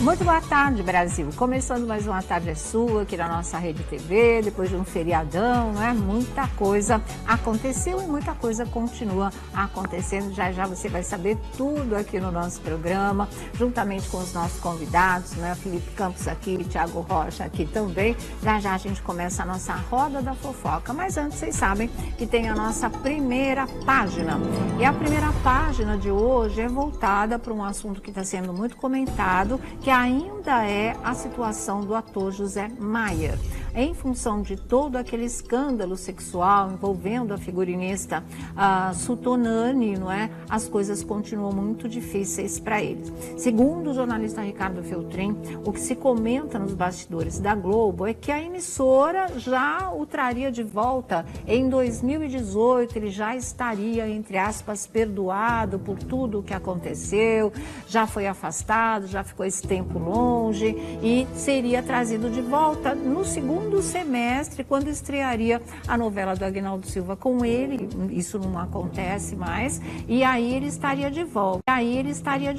Muito boa tarde, Brasil. Começando mais uma Tarde é Sua aqui na nossa Rede TV, depois de um feriadão, né? Muita coisa aconteceu e muita coisa continua acontecendo. Já já você vai saber tudo aqui no nosso programa, juntamente com os nossos convidados, né? Felipe Campos aqui, Thiago Rocha aqui também. Já já a gente começa a nossa Roda da Fofoca. Mas antes, vocês sabem que tem a nossa primeira página. E a primeira página de hoje é voltada para um assunto que está sendo muito comentado, que ainda é a situação do ator José Maier. Em função de todo aquele escândalo sexual envolvendo a figurinista Sutonani, não é? As coisas continuam muito difíceis para ele. Segundo o jornalista Ricardo Feltrin, o que se comenta nos bastidores da Globo é que a emissora já o traria de volta em 2018, ele já estaria, entre aspas, perdoado por tudo o que aconteceu, já foi afastado, já ficou esse tempo longe e seria trazido de volta no segundo semestre, quando estrearia a novela do Agnaldo Silva com ele. Isso não acontece mais, e aí ele estaria de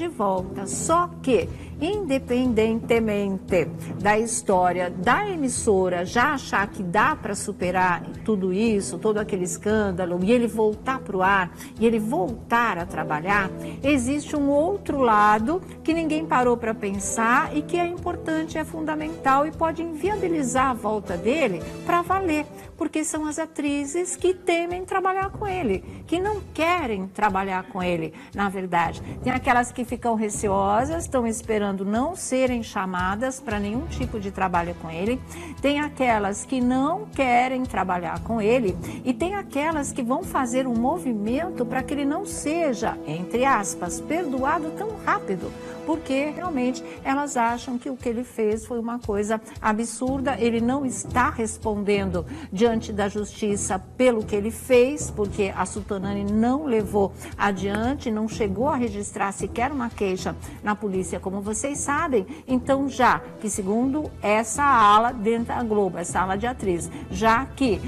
volta. Só que, independentemente da história da emissora já achar que dá para superar tudo isso, todo aquele escândalo, e ele voltar para o ar, e ele voltar a trabalhar, existe um outro lado que ninguém parou para pensar e que é importante, é fundamental e pode inviabilizar a volta dele para valer, porque são as atrizes que temem trabalhar com ele, que não querem trabalhar com ele, na verdade. Tem aquelas que ficam receosas, estão esperando não serem chamadas para nenhum tipo de trabalho com ele, tem aquelas que não querem trabalhar com ele e tem aquelas que vão fazer um movimento para que ele não seja, entre aspas, perdoado tão rápido, porque realmente elas acham que o que ele fez foi uma coisa absurda, ele não está respondendo diante da justiça pelo que ele fez, porque a Sutonani não levou adiante, não chegou a registrar sequer uma queixa na polícia, como vocês sabem. Então, já que segundo essa ala dentro da Globo, essa ala de atriz, já que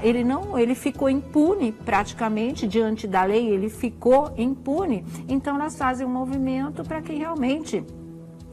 ele ficou impune praticamente diante da lei, ele ficou impune, então elas fazem um movimento para que realmente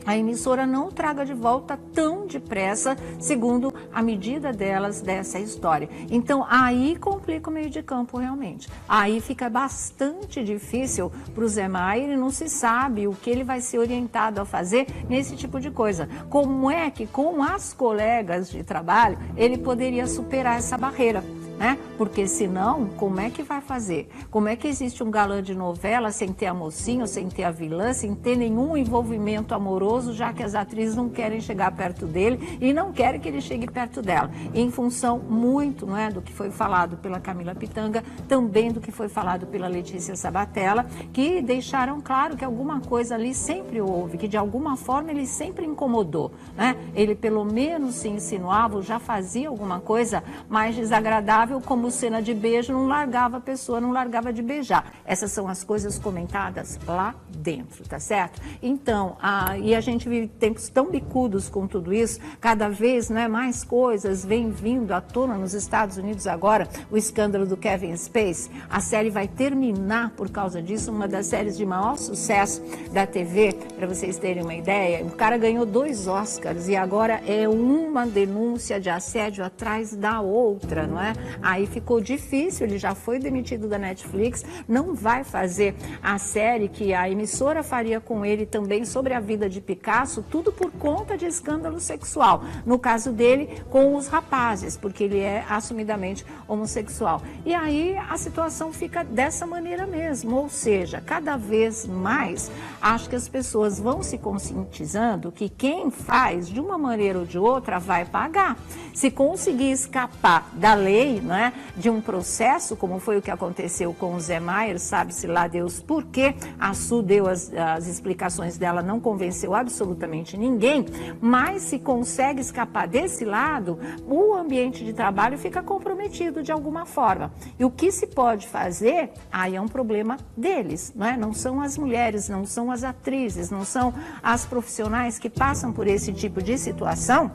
a emissora não o traga de volta tão depressa, segundo a medida delas dessa história. Então, aí complica o meio de campo realmente. Aí fica bastante difícil para o Zé Maier e não se sabe o que ele vai ser orientado a fazer nesse tipo de coisa. Como é que com as colegas de trabalho ele poderia superar essa barreira? Né? Porque senão, como é que vai fazer? Como é que existe um galã de novela sem ter a mocinha, sem ter a vilã, sem ter nenhum envolvimento amoroso, já que as atrizes não querem chegar perto dele e não querem que ele chegue perto dela? Em função muito, não é, do que foi falado pela Camila Pitanga, também do que foi falado pela Letícia Sabatella, que deixaram claro que alguma coisa ali sempre houve, que de alguma forma ele sempre incomodou, né? Ele pelo menos se insinuava, já fazia alguma coisa mais desagradável, como cena de beijo, não largava a pessoa, não largava de beijar. Essas são as coisas comentadas lá dentro, tá certo? Então, e a gente vive tempos tão bicudos com tudo isso, cada vez, né, mais coisas vêm vindo à tona nos Estados Unidos agora, o escândalo do Kevin Spacey. A série vai terminar por causa disso, uma das séries de maior sucesso da TV, para vocês terem uma ideia. O cara ganhou 2 Oscars e agora é uma denúncia de assédio atrás da outra, não é? Aí ficou difícil, ele já foi demitido da Netflix, não vai fazer a série que a emissora faria com ele também sobre a vida de Picasso, tudo por conta de escândalo sexual. No caso dele, com os rapazes, porque ele é assumidamente homossexual. E aí a situação fica dessa maneira mesmo, ou seja, cada vez mais acho que as pessoas vão se conscientizando que quem faz de uma maneira ou de outra vai pagar. Se conseguir escapar da lei, né, de um processo, como foi o que aconteceu com o Zé Maier, sabe-se lá Deus por quê, a Su deu as explicações dela, não convenceu absolutamente ninguém, mas se consegue escapar desse lado, o ambiente de trabalho fica comprometido de alguma forma. E o que se pode fazer, aí é um problema deles, não é? Não são as mulheres, não são as atrizes, não são as profissionais que passam por esse tipo de situação,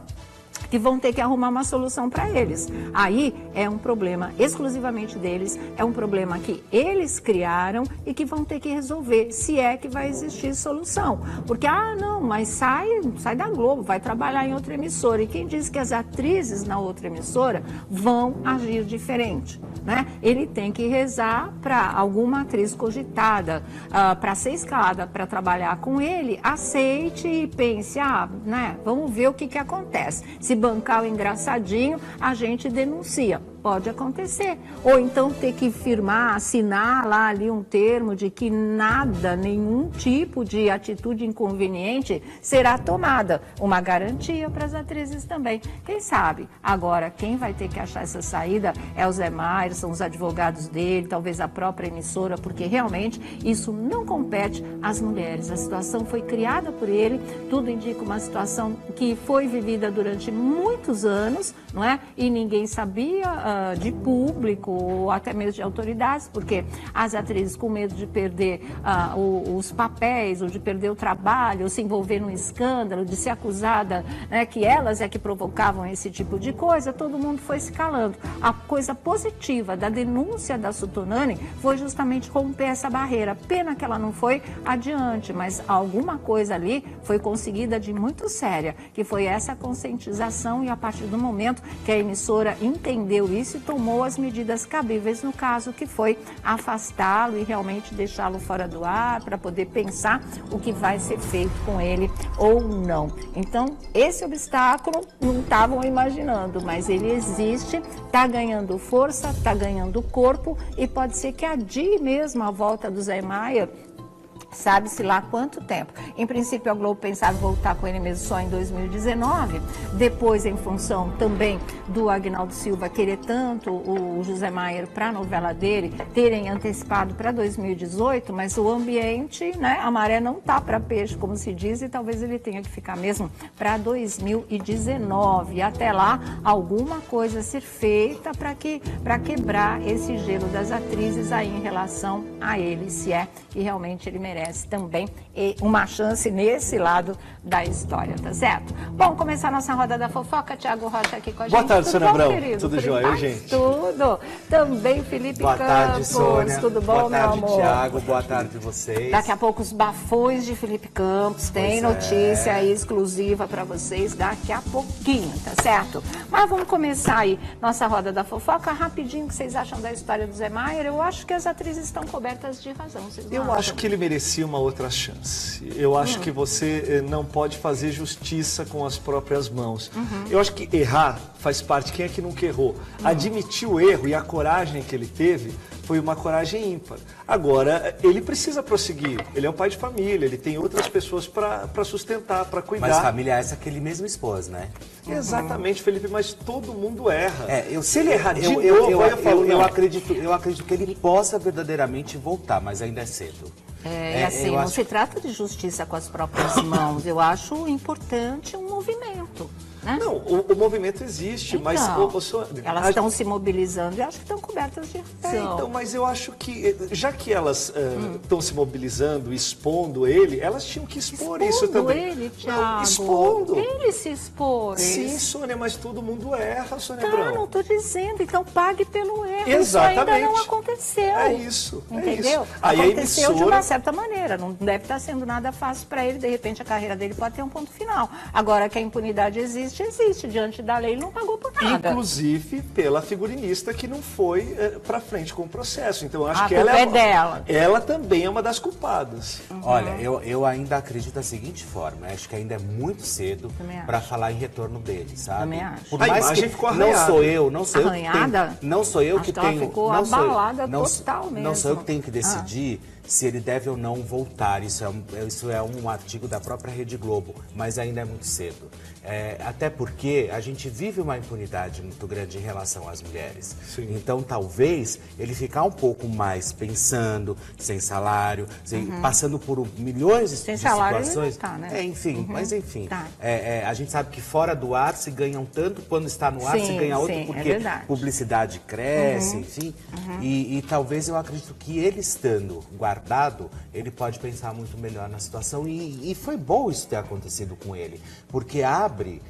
que vão ter que arrumar uma solução para eles. Aí é um problema exclusivamente deles, é um problema que eles criaram e que vão ter que resolver, se é que vai existir solução. Porque, não, mas sai da Globo, vai trabalhar em outra emissora. E quem diz que as atrizes na outra emissora vão agir diferente? Né? Ele tem que rezar para alguma atriz cogitada, para ser escalada para trabalhar com ele, aceite e pense, né, vamos ver o que acontece. Se bancar o engraçadinho, a gente denuncia. Pode acontecer. Ou então ter que firmar, assinar lá ali um termo de que nada, nenhum tipo de atitude inconveniente será tomada. Uma garantia para as atrizes também. Quem sabe? Agora, quem vai ter que achar essa saída é o Zé Maier, são os advogados dele, talvez a própria emissora, porque realmente isso não compete às mulheres. A situação foi criada por ele, tudo indica uma situação que foi vivida durante muitos anos, não é? E ninguém sabia de público ou até mesmo de autoridades, porque as atrizes com medo de perder os papéis, ou de perder o trabalho, ou se envolver num escândalo, de ser acusada, né, que elas é que provocavam esse tipo de coisa, todo mundo foi se calando. A coisa positiva da denúncia da Sutunani foi justamente romper essa barreira. Pena que ela não foi adiante, mas alguma coisa ali foi conseguida de muito séria, que foi essa conscientização, e a partir do momento que a emissora entendeu isso e tomou as medidas cabíveis no caso, que foi afastá-lo e realmente deixá-lo fora do ar para poder pensar o que vai ser feito com ele ou não. Então, esse obstáculo não estavam imaginando, mas ele existe, está ganhando força, está ganhando corpo e pode ser que adie mesmo a volta do Zé Maier, sabe-se lá quanto tempo. Em princípio, a Globo pensava voltar com ele mesmo só em 2019, depois, em função também do Agnaldo Silva querer tanto o José Maier para a novela dele, terem antecipado para 2018, mas o ambiente, né, a maré não tá para peixe, como se diz, e talvez ele tenha que ficar mesmo para 2019. E até lá, alguma coisa ser feita para quebrar esse gelo das atrizes aí em relação a ele, se é que realmente ele merece também uma chance nesse lado da história, tá certo? Bom, começar nossa roda da fofoca, Thiago Rocha aqui com a gente. Boa tarde, Sônia Abrão. Tudo jóia, gente? Tudo. Também Felipe Boa Campos. Tarde, Sônia. Tudo bom, meu amor? Boa tarde, Thiago. Boa tarde vocês. Daqui a pouco os bafões de Felipe Campos. Tem notícia aí exclusiva para vocês daqui a pouquinho, tá certo? Mas vamos começar aí nossa roda da fofoca. Rapidinho, o que vocês acham da história do Zé Maier? Eu acho que as atrizes estão cobertas de razão. Eu acho que ele merecia uma outra chance. Eu acho que você não pode fazer justiça com as próprias mãos. Eu acho que errar faz parte. Quem é que nunca errou? Admitir o erro e a coragem que ele teve foi uma coragem ímpar. Agora, ele precisa prosseguir. Ele é um pai de família, ele tem outras pessoas para sustentar, para cuidar. Mas família é essa que ele mesmo expôs, né? Exatamente, Felipe, mas todo mundo erra. Se ele errar de novo, eu acredito que ele possa verdadeiramente voltar, mas ainda é cedo. E assim, não se trata de justiça com as próprias mãos. Eu acho importante um movimento. Né? Não, o movimento existe, então, mas... elas estão se mobilizando e acho que estão cobertas de razão. Então, mas eu acho que, já que elas estão se mobilizando, expondo ele, elas tinham que expor isso também. Ele, Thiago. Não, expondo. Ele se expor. Sim, Sônia, mas todo mundo erra, Sônia Tá, Abrão. não estou dizendo, então pague pelo erro. Exatamente. Isso ainda não aconteceu. É isso. Entendeu? Aí aconteceu a emissora... de uma certa maneira, não deve estar sendo nada fácil para ele, de repente a carreira dele pode ter um ponto final. Agora que a impunidade existe, diante da lei, ele não pagou por nada. Inclusive pela figurinista que não foi para frente com o processo. Então eu acho a que culpa ela é dela. Ela também é uma das culpadas. Olha, eu ainda acredito da seguinte forma, acho que ainda é muito cedo para falar em retorno dele, sabe? Também acho. Por A mais imagem que ficou arranhada. Não sou eu que tenho, ela ficou abalada total mesmo. Não sou eu que tenho que decidir se ele deve ou não voltar. Isso é um artigo da própria Rede Globo, mas ainda é muito cedo. Até porque a gente vive uma impunidade muito grande em relação às mulheres. Sim. Então, talvez ele ficar um pouco mais pensando, sem salário, passando por milhões de situações. Ele não tá, né? Mas enfim. Tá. A gente sabe que fora do ar se ganha um tanto, quando está no ar se ganha outro, porque publicidade cresce, enfim. E talvez eu acredito que ele estando guardado guardado, ele pode pensar muito melhor na situação. E foi bom isso ter acontecido com ele, porque abre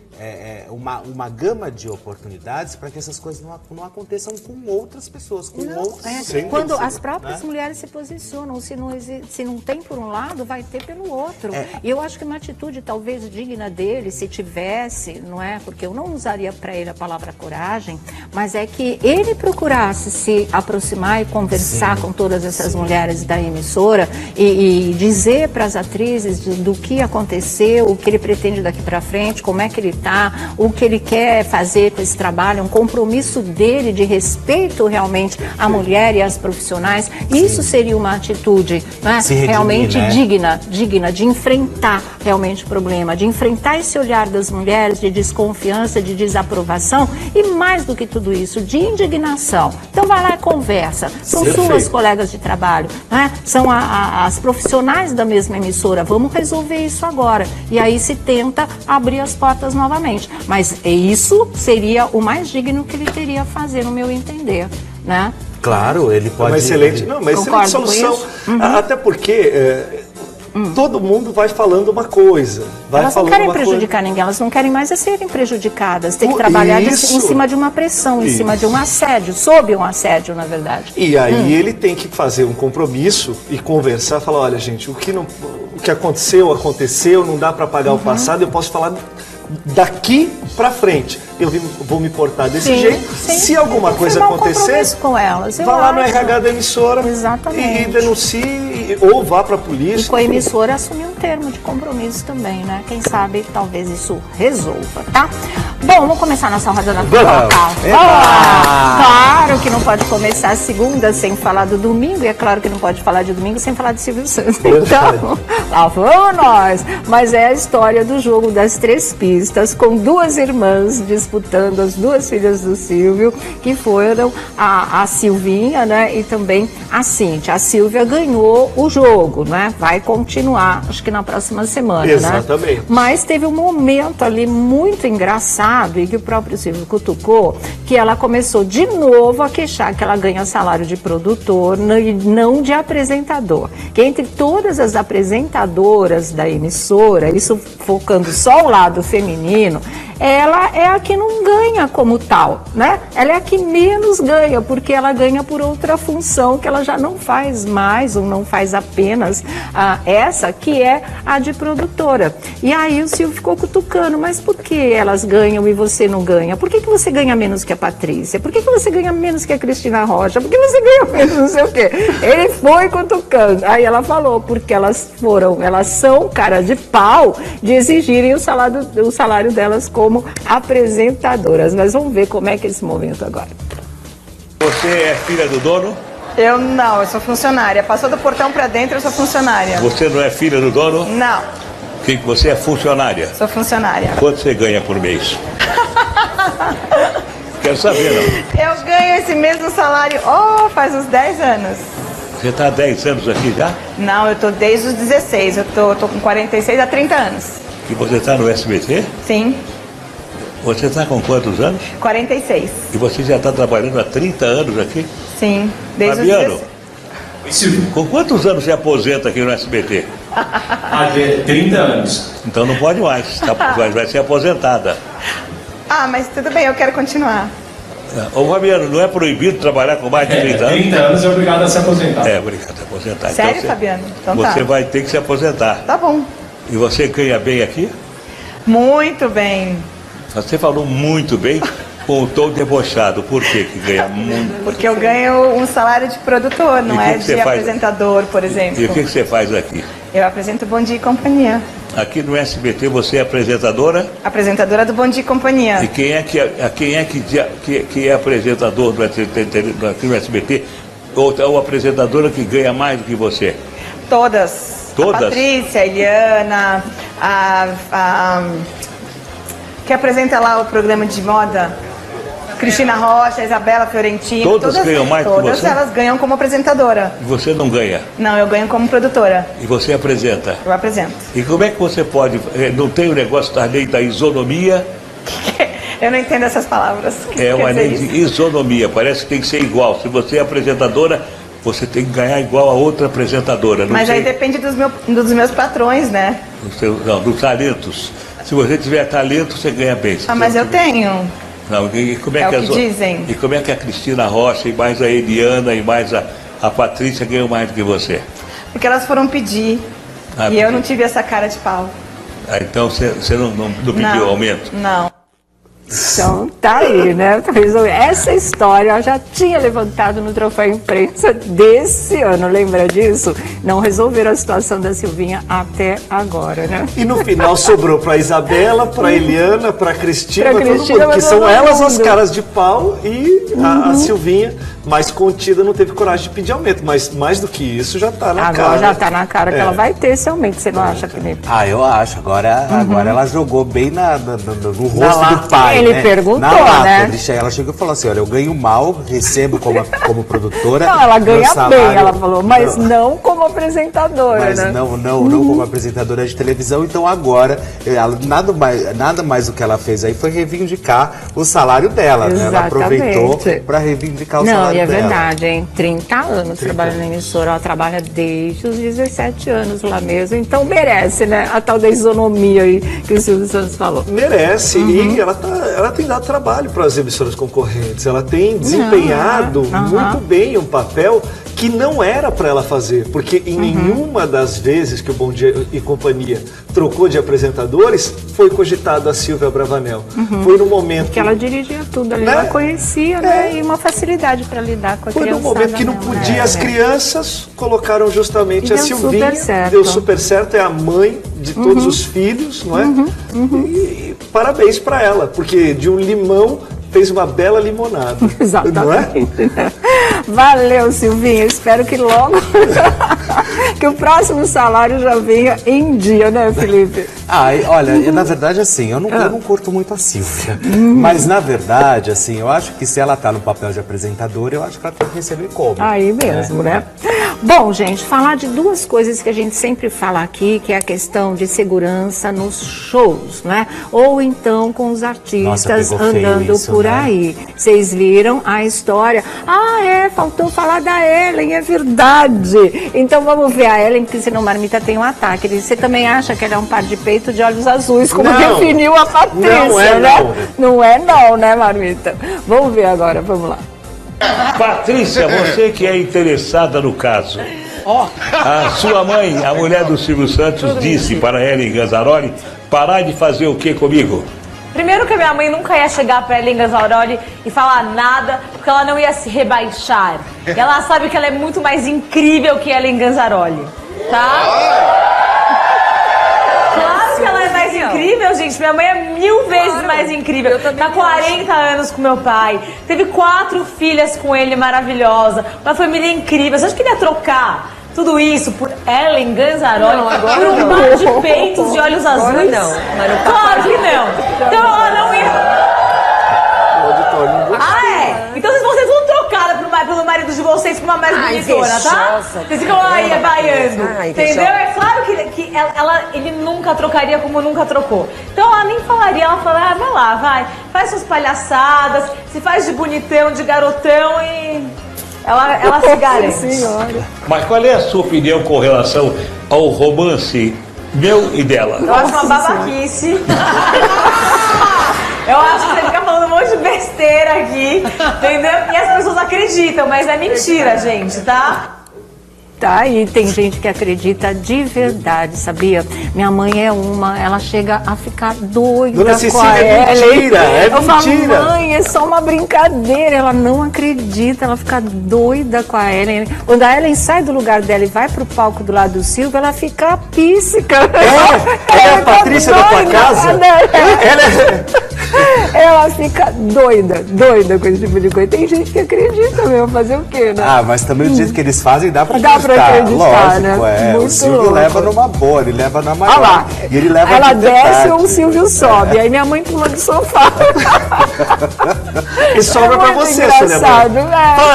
uma gama de oportunidades para que essas coisas não aconteçam com outras pessoas, com outros. Quando as próprias mulheres se posicionam, se não tem por um lado, vai ter pelo outro. E eu acho que uma atitude talvez digna dele, se tivesse, não é? Porque eu não usaria para ele a palavra coragem, mas é que ele procurasse se aproximar e conversar com todas essas mulheres da emissora e dizer para as atrizes do que aconteceu, o que ele pretende daqui para frente, como é que ele está, o que ele quer fazer com esse trabalho, um compromisso dele de respeito realmente à mulher e às profissionais. Isso seria uma atitude, né, realmente digna de enfrentar realmente o problema, de enfrentar esse olhar das mulheres de desconfiança, de desaprovação e mais do que tudo isso, de indignação. Então vai lá e conversa. São suas colegas de trabalho, né? São as profissionais da mesma emissora. Vamos resolver isso agora. E aí se tenta abrir as portas novamente. Mas isso seria o mais digno que ele teria a fazer, no meu entender, né? Claro, ele pode... Uma excelente solução. Até porque... todo mundo vai falando uma coisa. Elas não querem prejudicar ninguém, elas não querem mais serem prejudicadas. Tem que trabalhar em cima de uma pressão, em cima de um assédio, sob um assédio, na verdade. E aí ele tem que fazer um compromisso e conversar, falar, olha gente, o que aconteceu, não dá para apagar o passado, eu posso falar daqui para frente. Eu vou me portar desse jeito. Se alguma coisa acontecer, com elas, vá lá no RH da emissora e denuncie, ou vá para a polícia. E com a emissora assumir um termo de compromisso também, né? Quem sabe talvez isso resolva, tá? Bom, vamos começar nossa roda da claro que não pode começar a segunda sem falar do domingo, e é claro que não pode falar de domingo sem falar de Silvio Santos. Então, lá vamos nós. Mas é a história do jogo das 3 pistas, com 2 irmãs disputando, as 2 filhas do Silvio, que foram a Silvinha, né, e também a Cíntia. A Silvia ganhou o jogo, né? Vai continuar, acho que na próxima semana, exatamente, né? Mas teve um momento ali muito engraçado e que o próprio Silvio cutucou, que ela começou de novo a queixar que ela ganha salário de produtor e não de apresentador. Que entre todas as apresentadoras da emissora, isso focando só o lado feminino, ela é a que não ganha como tal, né? Ela é a que menos ganha, porque ela ganha por outra função que ela já não faz mais, ou não faz apenas essa, que é a de produtora. E aí o Silvio ficou cutucando, mas por que elas ganham e você não ganha? Por que você ganha menos que a Patrícia? Por que você ganha menos que a Cristina Rocha? Por que você ganha menos não sei o quê? Ele foi cutucando. Aí ela falou, porque elas são cara de pau de exigirem o salário delas como apresentadoras. Mas vamos ver como é que é esse momento agora. Você é filha do dono? Eu não, eu sou funcionária. Passou do portão pra dentro, eu sou funcionária. Você não é filha do dono? Não. Você é funcionária? Sou funcionária. Quanto você ganha por mês? Quero saber, não? Eu ganho esse mesmo salário, faz uns 10 anos. Você está há 10 anos aqui já? Não, eu tô desde os 16. Eu tô com 46 há 30 anos. E você está no SBT? Sim. Você está com quantos anos? 46. E você já está trabalhando há 30 anos aqui? Sim, desde Fabiano, os 16. Com quantos anos você aposenta aqui no SBT? Há 30 anos. Então não pode mais, vai ser aposentada. Mas tudo bem, eu quero continuar. Ô Fabiano, não é proibido trabalhar com mais de 30 anos? 30 anos é obrigado a se aposentar. É, obrigado a se aposentar. Sério, então, Fabiano? Então você vai ter que se aposentar. Tá bom. E você ganha bem aqui? Muito bem. Você falou muito bem, com o tom debochado. Por que ganha muito? Porque eu ganho um salário de produtor, não é de apresentador, por exemplo. E o que você faz aqui? Eu apresento Bom Dia e Companhia. Aqui no SBT você é apresentadora? Apresentadora do Bom Dia e Companhia. E quem é que é apresentador aqui no SBT? Ou apresentadora que ganha mais do que você? Todas. Todas? A Patrícia, a Eliana, que apresenta lá o programa de moda, Cristina Rocha, Isabela Fiorentino. Todas ganham mais que você? Todas elas ganham como apresentadora. E você não ganha? Não, eu ganho como produtora. E você apresenta? Eu apresento. E como é que você pode... Não tem o negócio da lei da isonomia? Eu não entendo essas palavras. É uma lei de isonomia, parece que tem que ser igual. Se você é apresentadora, você tem que ganhar igual a outra apresentadora. Não Mas sei, aí depende dos meus patrões, né? dos talentos. Se você tiver talento, você ganha bem. Ah, mas eu tenho. Não, e como É o que as dizem. E como é que a Cristina Rocha, e mais a Eliana, e mais a Patrícia ganham mais do que você? Porque elas foram pedir. Ah, e eu porque- não tive essa cara de pau. Ah, então você não pediu aumento? Não. Então, tá aí, né? Essa história eu já tinha levantado no Troféu Imprensa desse ano, lembra disso? Não resolveram a situação da Silvinha até agora, né? E no final sobrou para Isabela, para Eliana, para Cristina, Pra todo Cristina, mundo, que mas são todo elas as mundo. caras de pau e a Silvinha, mais contida, não teve coragem de pedir aumento. Mas mais do que isso, já tá na cara. Agora já tá na cara que É. ela vai ter esse aumento, você não acha, Felipe? Ah, eu acho. Agora ela jogou bem no rosto lata. do pai. Ele né? perguntou, na lata. né? Ela chegou e falou assim: olha, eu ganho mal, recebo como produtora. Não, ela meu ganha salário- bem, ela falou, mas não como apresentadora, Mas né? não como apresentadora de televisão, então agora ela, nada mais do que ela fez aí foi reivindicar o salário dela, né? Ela aproveitou Exatamente. para reivindicar o Não, salário e é dela. verdade, hein? 30 anos trabalhando na emissora, ela trabalha desde os 17 anos lá mesmo, então merece, né? A tal da isonomia aí que o Silvio Santos falou. Merece, e ela tem dado trabalho para as emissoras concorrentes, ela tem desempenhado muito bem um papel que não era para ela fazer, porque em nenhuma das vezes que o Bom Dia e Companhia trocou de apresentadores, foi cogitada a Silvia Bravanel. Foi no momento Porque ela dirigia tudo ali, Né? ela conhecia, né? E uma facilidade para lidar com a Foi criançada. no momento que não mesmo, podia né? as crianças, colocaram justamente E a deu Silvinha. super certo. Deu super certo, é a mãe de todos os filhos, não é? E parabéns para ela, porque de um limão fez uma bela limonada. Não é? Exatamente. Né? Valeu, Silvinha. Espero que logo que o próximo salário já venha em dia, né, Felipe? Olha, na verdade, assim, eu não curto muito a Silvia. Mas, na verdade, assim, eu acho que se ela tá no papel de apresentadora, eu acho que ela tem que receber como. Aí mesmo, né? Bom, gente, falar de duas coisas que a gente sempre fala aqui, que é a questão de segurança nos shows, né? Ou então com os artistas pegou feio andando isso, por né? aí. Vocês viram a história? Faltou falar da Ellen, é verdade. Então vamos ver a Ellen, porque senão Marmita tem um ataque. Você também acha que ela é um par de peito de olhos azuis, como Não. definiu a Patrícia, Não é, né? não. Não é não, né, Marmita? Vamos ver agora, vamos lá. Patrícia, você que é interessada no caso. A sua mãe, a mulher do Silvio Santos, disse para Ellen Ganzaroli parar de fazer o que comigo? Primeiro que a minha mãe nunca ia chegar pra Ellen Ganzaroli e falar nada, porque ela não ia se rebaixar. Ela sabe que ela é muito mais incrível que Ellen Ganzaroli, tá? Claro que ela é mais incrível, gente. Minha mãe é 1000 vezes mais incrível. Tá 40 anos com meu pai. Teve 4 filhas com ele, maravilhosa. Uma família incrível. Você acha que ele ia trocar tudo isso por Ellen Ganzaroli? Não, agora por um não. mar de peitos de olhos Agora azuis? não, mas não tá Claro que não. Então ela não ia... Então vocês vão ser tudo trocadas pelo marido de vocês por uma mais Ai, bonitona, tá? invejosa. Vocês ficam aí baiando. Ai, Entendeu? invejosa. É claro que ele nunca trocaria como nunca trocou. Então ela nem falaria, ela fala, vai lá, vai. Faz suas palhaçadas, se faz de bonitão, de garotão e... Ela se garante. Mas qual é a sua opinião com relação ao romance meu e dela? Eu acho uma babaquice. Eu acho que você fica falando um monte de besteira aqui, entendeu? E as pessoas acreditam, mas é mentira, gente, tá? Tá aí, tem gente que acredita de verdade, sabia? Minha mãe é uma, ela chega a ficar doida Dona com a Cecília, é Ellen. mentira, é Eu falo, mentira. mãe, é só uma brincadeira. Ela não acredita, ela fica doida com a Ellen. Quando a Ellen sai do lugar dela e vai pro palco do lado do Silvio, ela fica píssica. Ela é a Patrícia da tua casa? Ela fica doida com esse tipo de coisa. Tem gente que acredita mesmo, fazer o quê, né? Mas também do jeito que eles fazem, dá pra Dá pra acreditar, Lógico, né? é. Muito O Silvio louco. leva numa boa, ele leva na maior. Olha lá, E ele leva ela de desce verdade. ou o Silvio sobe. Aí minha mãe pula do sofá. E sobra pra muito você, engraçado, Sônia.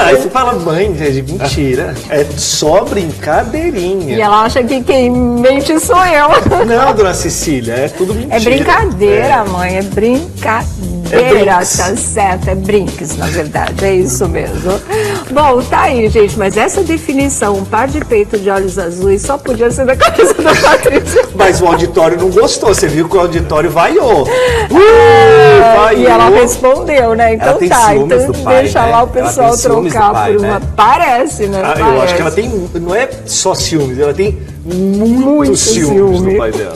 Aí você fala, mãe, gente, mentira. É só brincadeirinha. E ela acha que quem mente sou eu. Não, dona Cecília, é tudo mentira. É brincadeira, mãe, é brincadeira. brincadeira, tá certo, é brinques, na verdade, é isso mesmo. Bom, tá aí, gente, mas essa definição, um par de peito de olhos azuis, só podia ser da cabeça da Patrícia. Mas o auditório não gostou, você viu que o auditório vaiou. E ela respondeu, né? Então tá, então pai, deixa né? lá o pessoal trocar pai, por uma. né? Parece, né? Eu Parece. acho que ela tem, não é só ciúmes, ela tem muito ciúmes ciúme. do pai dela.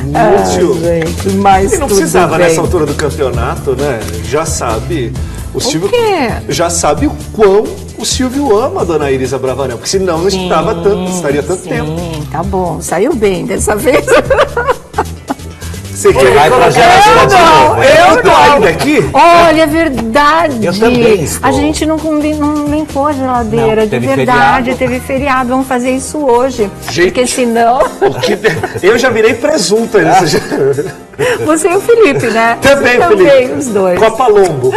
Muito ciúmes. Gente, mas E não tudo precisava bem. nessa altura do campeonato, né? Já sabe. O Silvio quê? já sabe o quão o Silvio ama a dona Iris Abravanel, porque senão não estaria tanto tempo. Sim, tá bom, saiu bem dessa vez. Você quer Vai pra colocar geladeira de novo. Eu tô ainda aqui? Olha, é verdade. Eu também estou. A gente não limpou a geladeira, Não, de teve verdade, feriado. teve feriado. Vamos fazer isso hoje. Gente. Porque senão. Eu já virei presunto aí nessa Você e o Felipe, né? Também, Felipe. Os dois. Copa Lombo.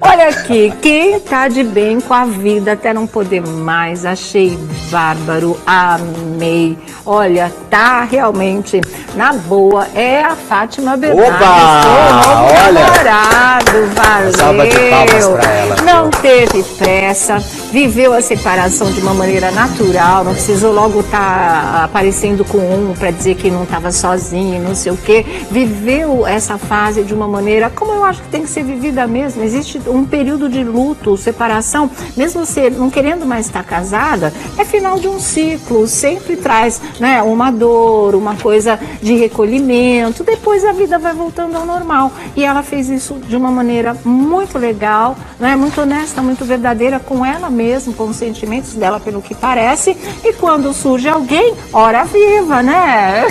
Olha aqui, quem tá de bem com a vida até não poder mais, achei bárbaro, amei. Olha, tá realmente na boa, é a Fátima Bernardes. Oba! Olha! Namorado, Salva de palmas pra ela, não teve pressa, viveu a separação de uma maneira natural, não precisou logo estar aparecendo com um para dizer que não estava sozinho, não sei o quê. Viveu essa fase de uma maneira como eu acho que tem que ser vivida mesmo. Existe um período de luto, separação, mesmo você não querendo mais estar casada, é final de um ciclo, sempre traz, né, uma dor, uma coisa de recolhimento, depois a vida vai voltando ao normal. E ela fez isso de uma maneira muito legal, né, muito honesta, muito verdadeira com ela mesma, com os sentimentos dela, pelo que parece, e quando surge alguém, ora viva, né?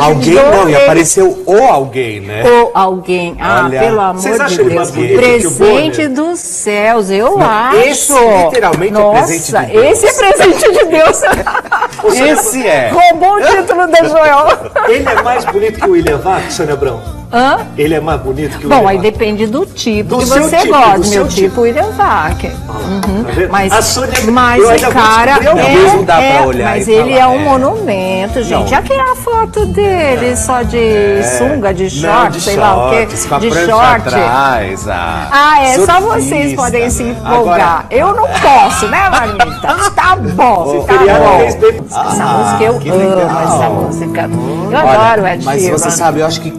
Alguém não, e apareceu o alguém, né? Ou alguém. Ah, Olha, pelo amor vocês de acham ele Deus. mais bonito que o Presente Bonner? dos céus, eu Não, acho. esse literalmente é Nossa, presente de Deus. esse é presente de Deus. Esse é. Roubou o título da Joel. Ele é mais bonito que o William Vac, Sônia Abrão? Hã? Ele é mais bonito que o Bom, William aí Vac? depende do tipo Do que seu você tipo, gosta. do seu Meu tipo, William Vac. Tá vendo? Mas, A Sônia, mas eu o ainda vou cara descobrir alguém. Não dá pra olhar mas e ele falar, é um é. monumento, gente. Não. Aqui é a foto dele, só de sunga, de short, de sei lá o quê. shorts, com a De prancha short. atrás. Ah, é, só vocês surfista. podem se empolgar. Agora- Eu não posso, né, Marmita? Tá bom, tá Feriado bom. fez bem. Essa música eu que amo, legal. essa música. Eu Olha, adoro o Ed mas Sheeran. você sabe, eu acho que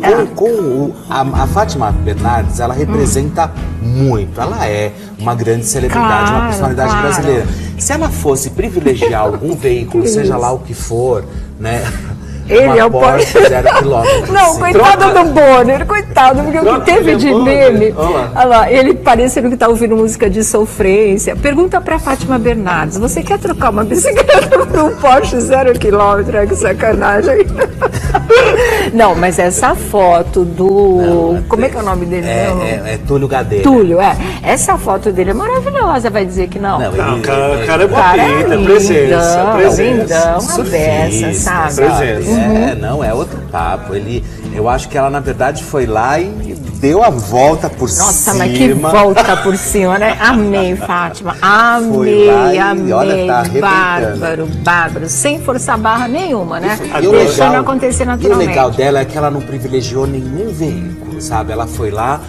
a Fátima Bernardes, ela representa muito. Ela é uma grande celebridade, Claro, uma personalidade claro. brasileira. Se ela fosse privilegiar algum veículo, seja lá o que for, né? Ele uma é o Porsche 0 quilômetro. Não, assim. coitado do Bonner, coitado, porque o que Troca teve de de Bonner. meme. Olha lá. Olha lá, ele parecendo que tá ouvindo música de sofrência. Pergunta pra Fátima Bernardes: você quer trocar uma bicicleta por um Porsche 0 quilômetro? Que sacanagem. Não, mas essa foto do. Como é que é o nome dele mesmo? É Túlio Gadelha. Túlio, é. Essa foto dele é maravilhosa, vai dizer que não. Não, Não, ele- o cara é O cara bonito, é lindão, presença, presença. lindão, a beça, sabe? Presença. Não, é outro papo. Eu acho que ela, na verdade, foi lá e deu a volta por cima. Nossa, mas que volta por cima, né? Amei, Fátima. Foi lá Amei, e, amei. olha, tá arrebentando. Bárbaro, bárbaro. Sem forçar barra nenhuma, né? E o Deixando legal- acontecer E o naturalmente. legal dela é que ela não privilegiou nenhum veículo, sabe? Ela foi lá,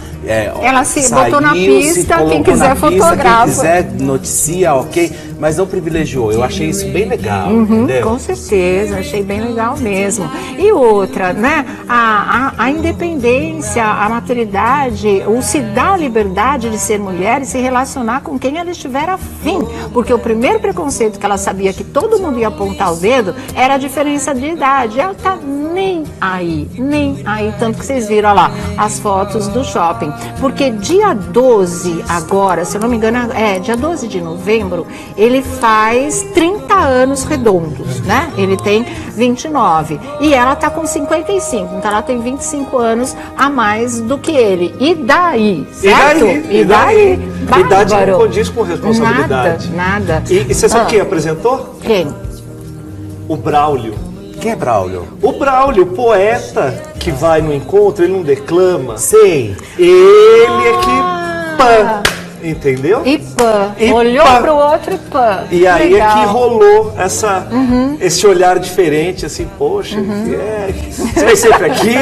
Ela se saiu, botou na se pista, colocou quem quiser na pista, fotografa. Quem quiser noticia, ok, mas não privilegiou. Eu achei isso bem legal, entendeu? Com certeza, achei bem legal mesmo. E outra, né? A independência, a maturidade, o se dar a liberdade de ser mulher e se relacionar com quem ela estiver afim. Porque o primeiro preconceito que ela sabia que todo mundo ia apontar o dedo era a diferença de idade. Ela tá nem aí. Tanto que vocês viram lá as fotos do shopping. Porque dia 12 agora, se eu não me engano, dia 12 de novembro, ele faz 30 anos redondos, né? Ele tem 29 e ela tá com 55, então ela tem 25 anos a mais do que ele. E daí, certo? E daí? Idade Bárbaro. não condiz com responsabilidade. Nada. E você sabe quem apresentou? Quem? O Braulio. Quem é Braulio? O Braulio, poeta que vai no encontro, ele não declama. Sei. Ele é que Entendeu? E pã. E Olhou pã. pro outro e pã. E aí Legal. é que rolou esse olhar diferente, assim, poxa, você vai sempre aqui.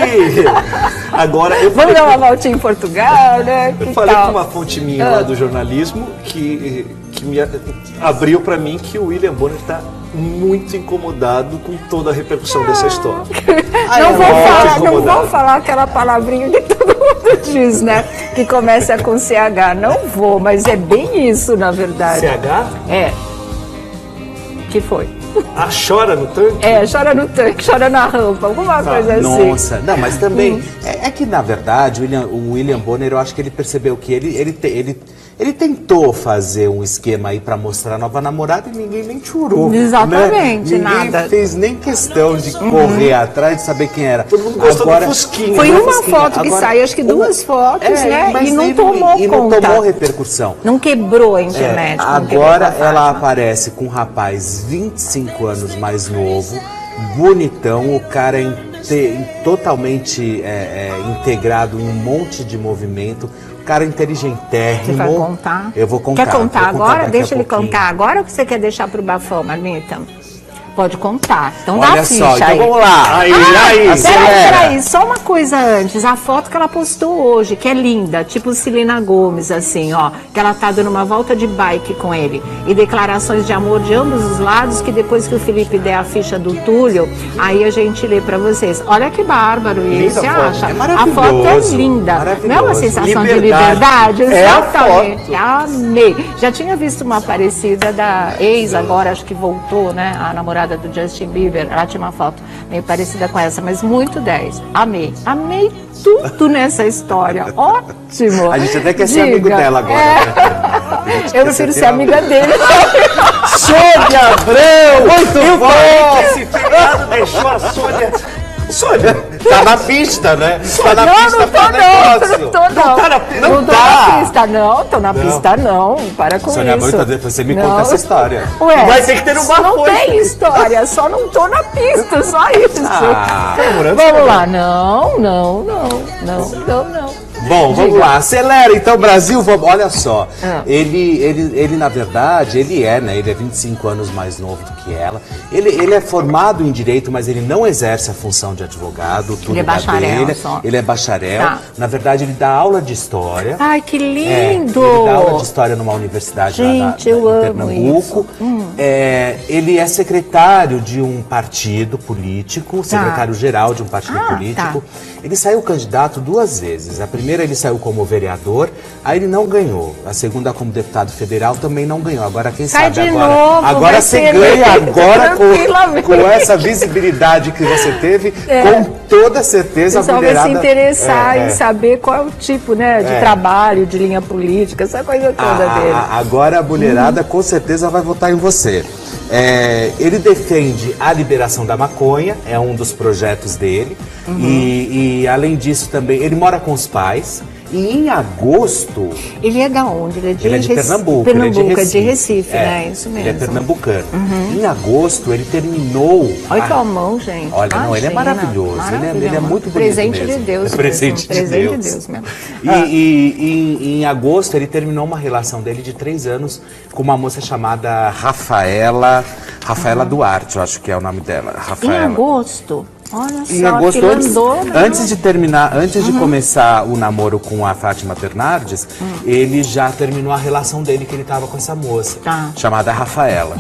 Agora, eu Vamos falei, dar uma voltinha em Portugal, né? eu Que falei tal? com uma fonte minha lá do jornalismo que me abriu para mim que o William Bonner está muito incomodado com toda a repercussão dessa história. Não vou falar aquela palavrinha que todo mundo diz, né? Que começa com CH. Não vou, mas é bem isso, na verdade. CH? É. Que foi? Ah, chora no tanque? É, chora no tanque, chora na rampa, alguma coisa assim. Nossa, não, mas também é que na verdade o William Bonner, eu acho que ele percebeu que ele tentou fazer um esquema aí pra mostrar a nova namorada e ninguém nem chorou. Exatamente, né? nada. Ninguém fez nem questão de correr atrás de saber quem era. Todo mundo gostou do Fusquinha. Foi né? uma foto que saiu, acho que duas fotos, né? mas E não ele tomou e não conta. tomou repercussão. Não quebrou a internet. como quebrou Agora a ela Fátima. aparece com um rapaz 25 anos mais novo, bonitão, o cara totalmente integrado em um monte de movimento, o cara inteligentérrimo. Você vai contar? Eu vou contar. Quer contar vou agora? daqui Deixa a ele pouquinho. contar agora ou você quer deixar pro bafão, Marmita? Pode contar. Então dá Olha a ficha só, então aí. vamos lá. Aí, Peraí, só uma coisa antes. A foto que ela postou hoje, que é linda, tipo Celina Gomes, assim, ó. Que ela tá dando uma volta de bike com ele. E declarações de amor de ambos os lados, que depois que o Felipe der a ficha do Túlio, aí a gente lê pra vocês. Olha que bárbaro isso, você foto. acha? É a foto é linda. Não é uma sensação de liberdade? É a Exatamente. Amei. Já tinha visto uma parecida da ex, agora acho que voltou, né? A namorada do Justin Bieber. Ela tinha uma foto meio parecida com essa, mas muito 10. Amei. Amei tudo nessa história. Ótimo. A gente até quer ser amigo dela agora. Né? Eu prefiro ser amiga dele. Sônia Abrão! Muito bom! Esse feriado deixou a Sônia... Sônia, Tá na pista, né? Tá na Não, pista não tô pra não, negócio. não tô não. Não tá na pista, Não não tô tá. na pista não, tô na pista não. Para com Sônia isso. Abrão, depois você me Não. conta essa história. Ué, Vai ter que ter uma não coisa. tem história, só não tô na pista, só isso. Vamos lá, não. Bom, vamos lá, acelera então, Brasil, vamos, olha só, Ah. ele na verdade, ele é 25 anos mais novo do que ela, ele é formado em Direito, mas ele não exerce a função de advogado, tudo Ele é bacharel dele, só. ele é bacharel, Tá. na verdade ele dá aula de História. Ai, que lindo! Ele dá aula de História numa universidade lá Gente, eu em amo Pernambuco. Ele é secretário de um partido político, secretário-geral de um partido político. Ele saiu candidato 2 vezes. A primeira ele saiu como vereador, aí ele não ganhou. A segunda como deputado federal também não ganhou. Agora quem Sai sabe de agora. novo, Agora vai você ser ganha eleito agora tranquilamente. com essa visibilidade que você teve, com toda certeza O pessoal a vai mulherada... se interessar em saber qual é o tipo, né, de trabalho, de linha política, essa coisa toda dele. Agora a mulherada com certeza vai votar em você. Ele defende a liberação da maconha, é um dos projetos dele. E além disso também, ele mora com os pais. E em agosto... Ele é da onde? Ele é de Pernambuco. Pernambuco, é de Recife, né? Isso mesmo. Ele é pernambucano. Em agosto ele terminou... Olha que mão, gente. Olha, não, ele é Imagina. maravilhoso. Ele é muito bonito Presente mesmo. de Deus. É presente mesmo. de Presente Deus. de Deus mesmo. E em agosto ele terminou uma relação dele de 3 anos com uma moça chamada Rafaela Duarte, eu acho que é o nome dela. Em Rafaela. agosto. Olha só, Em agosto, que landou, né? antes de terminar, antes de começar o namoro com a Fátima Bernardes, ele já terminou a relação dele que ele tava com essa moça, Tá. chamada Rafaela.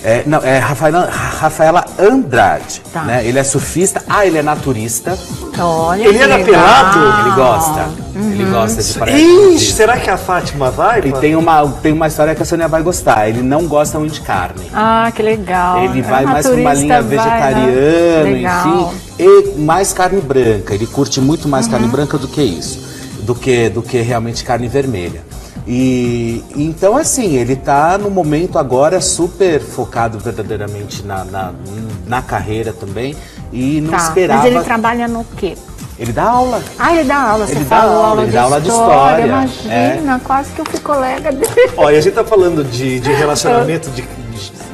É Rafaela Andrade, Tá. né? Ele é surfista, ele é naturista, Olha Ele que era legal. pelado? ele gosta. Ele gosta de praia. Ixi, será que a Fátima vai? E tem uma história que a Sônia vai gostar. Ele não gosta muito de carne. Ah, que legal. Ele vai É, mais pra uma linha naturista, vai, né? vegetariana, Legal. enfim. E mais carne branca. Ele curte muito mais carne branca do que isso. Do que realmente carne vermelha. E então, assim, ele tá no momento agora super focado verdadeiramente na carreira também. E não Tá. esperava... Mas ele trabalha no quê? Ele dá aula. Ele dá aula, você Ele dá falou, aula, ele dá aula de história. Imagina, quase que eu fui colega dele. Olha, a gente tá falando de relacionamento, de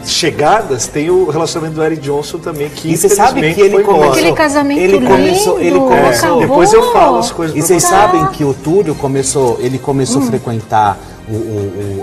chegadas, tem o relacionamento do Eric Johnson também, que E você sabe que ele foi embora. começou... Aquele casamento ele começou, lindo, acabou. Depois eu falo as coisas E pra vocês você. sabem que o Túlio começou a frequentar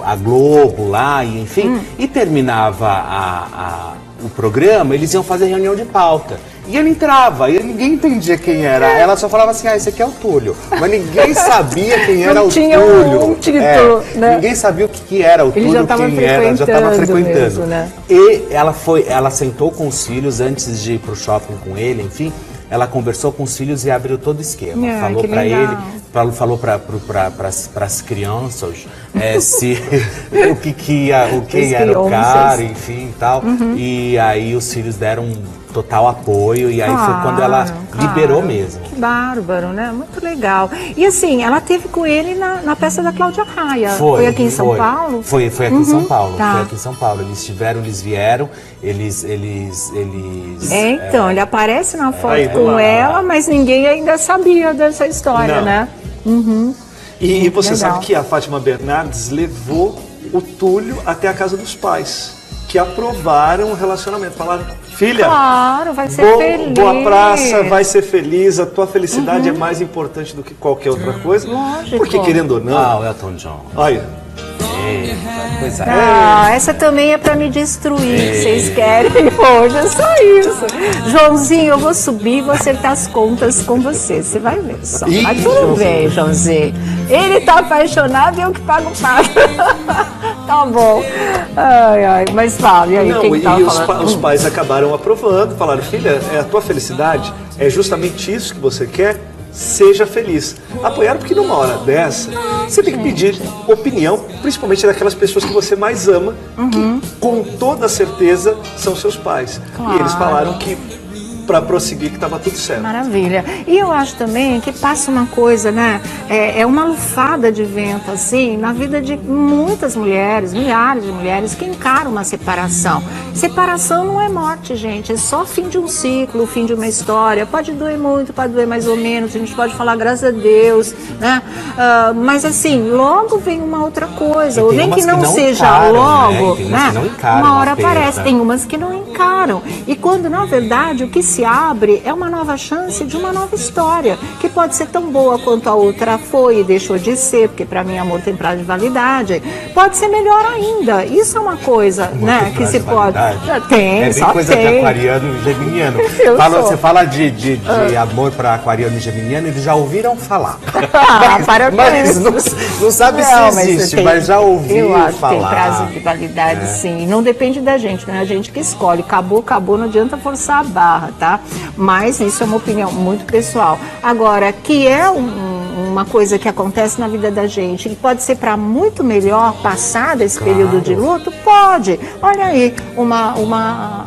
a Globo lá, e enfim, e terminava o programa, eles iam fazer reunião de pauta. E ele entrava, e ninguém entendia quem era. Ela só falava assim, esse aqui é o Túlio. Mas ninguém sabia quem era o tinha Túlio. um título, né? Ninguém sabia o que era o Ele Túlio, já tava quem era, já estava frequentando. mesmo, né? E ela sentou com os filhos antes de ir pro shopping com ele, enfim. Ela conversou com os filhos e abriu todo o esquema. Falou que para legal. ele, falou para as crianças se quem era o cara, enfim e tal. E aí os filhos deram um total apoio e aí foi quando ela liberou mesmo. Que bárbaro, né? Muito legal. E assim, ela teve com ele na peça da Cláudia Raia. Foi aqui em São Paulo? Foi aqui em São Paulo. Tá. Foi aqui em São Paulo. Eles vieram, Então, ele aparece na foto Aí, com ela, mas ninguém ainda sabia dessa história, Não. né? E você Legal. sabe que a Fátima Bernardes levou o Túlio até a casa dos pais, que aprovaram o relacionamento. Falaram, filha, Claro, vai ser feliz. boa praça, vai ser feliz, a tua felicidade é mais importante do que qualquer outra coisa. Lógico. Porque querendo ou não, Ah, o Elton John. olha, Coisa Essa também é pra me destruir, que vocês querem hoje, é só isso. Joãozinho, eu vou subir e vou acertar as contas com você, você vai ver só. Ih, Mas tudo bem, Joãozinho. Ele tá apaixonado e eu que pago o pato. Tá bom. Ai, mas fala, e aí, não, quem tá e falando? os pais acabaram aprovando, falaram, filha, é a tua felicidade, é justamente isso que você quer, seja feliz. Apoiaram porque numa hora dessa, você tem que pedir opinião, principalmente daquelas pessoas que você mais ama, que com toda certeza são seus pais. E eles falaram que para prosseguir que estava tudo certo. Maravilha. E eu acho também que passa uma coisa, né? É uma lufada de vento, assim, na vida de muitas mulheres, milhares de mulheres que encaram uma separação. Separação não é morte, gente. É só fim de um ciclo, fim de uma história. Pode doer muito, pode doer mais ou menos. A gente pode falar graças a Deus, né? Mas assim, logo vem uma outra coisa. Ou tem nem umas que não que não seja encaram, né? logo, Tem umas que não encaram uma hora a perda. aparece. Tem umas que não encaram. E quando, na verdade, o que se abre é uma nova chance de uma nova história, que pode ser tão boa quanto a outra foi e deixou de ser, porque para mim amor tem prazo de validade. Pode ser melhor ainda. Isso é uma coisa, né, que se pode. Tem, é bem só coisa tem. de aquariano e geminiano. Você fala de amor para aquariano e geminiano, eles já ouviram falar. Para com Mas isso. não sabe Não, se existe, tem- mas já ouviu Eu acho falar. que tem prazo de validade, sim. E não depende da gente, não é a gente que escolhe. Acabou, não adianta forçar a barra, tá? Mas isso é uma opinião muito pessoal. Agora, que é uma coisa que acontece na vida da gente, que pode ser para muito melhor passado esse período de luto, pode. Olha aí, uma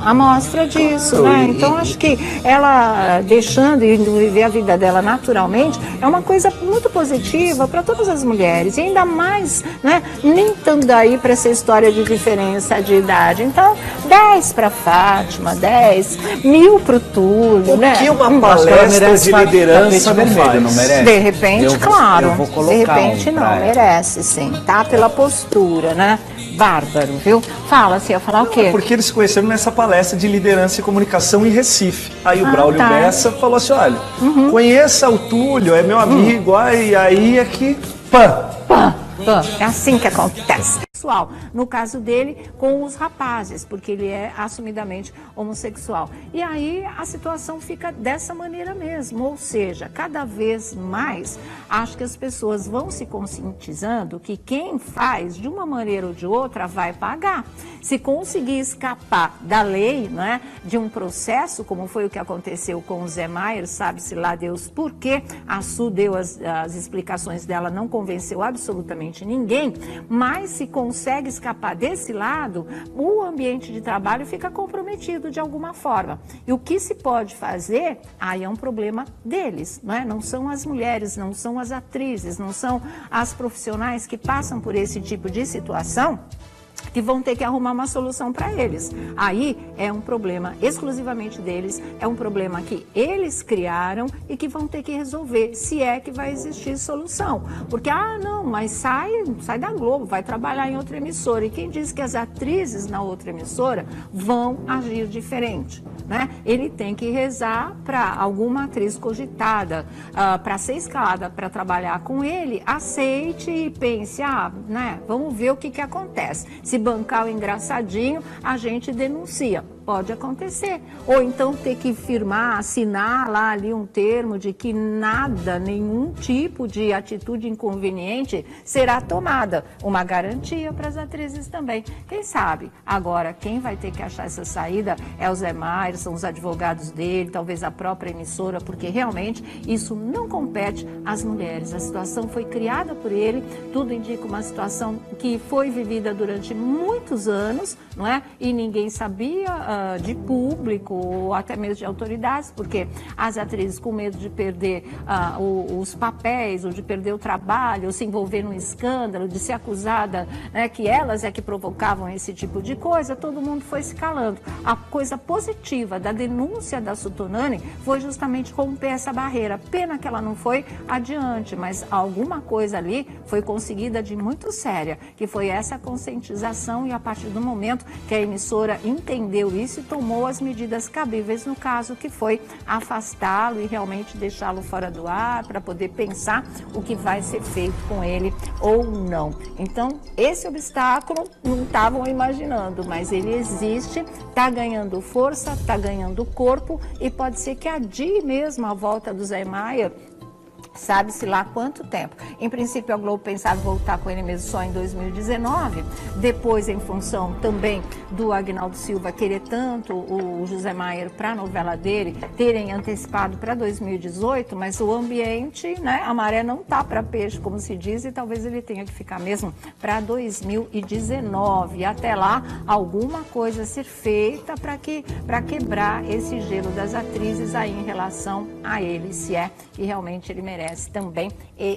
amostra disso, né? Então, acho que ela deixando e indo viver a vida dela naturalmente é uma coisa muito positiva para todas as mulheres. E ainda mais, né? Nem tanto daí para essa história de diferença de idade. Então, 10 para Fátima, 10, 1000 para o Túlio, né? Que uma Acho que ela palestra merece de tapete liderança não vermelho, faz. não merece? De repente, claro. Eu vou colocar de repente, pra não, ela. merece, sim. Tá pela postura, né? Bárbaro, viu? Fala, assim, ia falar o quê? Porque eles se conheceram nessa palestra de liderança e comunicação em Recife. Aí o Braulio tá. Bessa falou assim, olha, conheça o Túlio, é meu amigo, aí é que... Pã! É assim que acontece. Sexual. No caso dele, com os rapazes, porque ele é assumidamente homossexual. E aí a situação fica dessa maneira mesmo, ou seja, cada vez mais acho que as pessoas vão se conscientizando que quem faz de uma maneira ou de outra vai pagar. Se conseguir escapar da lei, né, de um processo, como foi o que aconteceu com o Zé Maier, sabe-se lá Deus por quê, a Su deu as explicações dela, não convenceu absolutamente ninguém, mas se consegue escapar desse lado, o ambiente de trabalho fica comprometido de alguma forma. E o que se pode fazer, aí é um problema deles, não é? Não são as mulheres, não são as atrizes, não são as profissionais que passam por esse tipo de situação, que vão ter que arrumar uma solução para eles. Aí é um problema exclusivamente deles, é um problema que eles criaram e que vão ter que resolver, se é que vai existir solução. Porque, não, mas sai da Globo, vai trabalhar em outra emissora. E quem diz que as atrizes na outra emissora vão agir diferente? Né? Ele tem que rezar para alguma atriz cogitada, para ser escalada para trabalhar com ele, aceite e pense, né, vamos ver o que acontece. Se bancar o engraçadinho, a gente denuncia. Pode acontecer. Ou então ter que firmar, assinar lá ali um termo de que nada, nenhum tipo de atitude inconveniente será tomada. Uma garantia para as atrizes também. Quem sabe? Agora, quem vai ter que achar essa saída é o Zé Maier, são os advogados dele, talvez a própria emissora, porque realmente isso não compete às mulheres. A situação foi criada por ele, tudo indica uma situação que foi vivida durante muitos anos, não é? E ninguém sabia de público ou até mesmo de autoridades, porque as atrizes com medo de perder os papéis ou de perder o trabalho, ou se envolver num escândalo, de ser acusada, né, que elas é que provocavam esse tipo de coisa, todo mundo foi se calando. A coisa positiva da denúncia da Sutonani foi justamente romper essa barreira. Pena que ela não foi adiante, mas alguma coisa ali foi conseguida de muito séria, que foi essa conscientização, e a partir do momento que a emissora entendeu isso e tomou as medidas cabíveis no caso, que foi afastá-lo e realmente deixá-lo fora do ar para poder pensar o que vai ser feito com ele ou não. Então, esse obstáculo não estavam imaginando, mas ele existe, está ganhando força, está ganhando corpo e pode ser que adie mesmo a volta do Zé Maier, sabe-se lá quanto tempo. Em princípio, a Globo pensava voltar com ele mesmo só em 2019, depois, em função também do Agnaldo Silva querer tanto o José Maier para a novela dele, terem antecipado para 2018, mas o ambiente, né, a maré não tá para peixe, como se diz, e talvez ele tenha que ficar mesmo para 2019. E até lá, alguma coisa ser feita para quebrar esse gelo das atrizes aí em relação a ele, se é que realmente ele merece também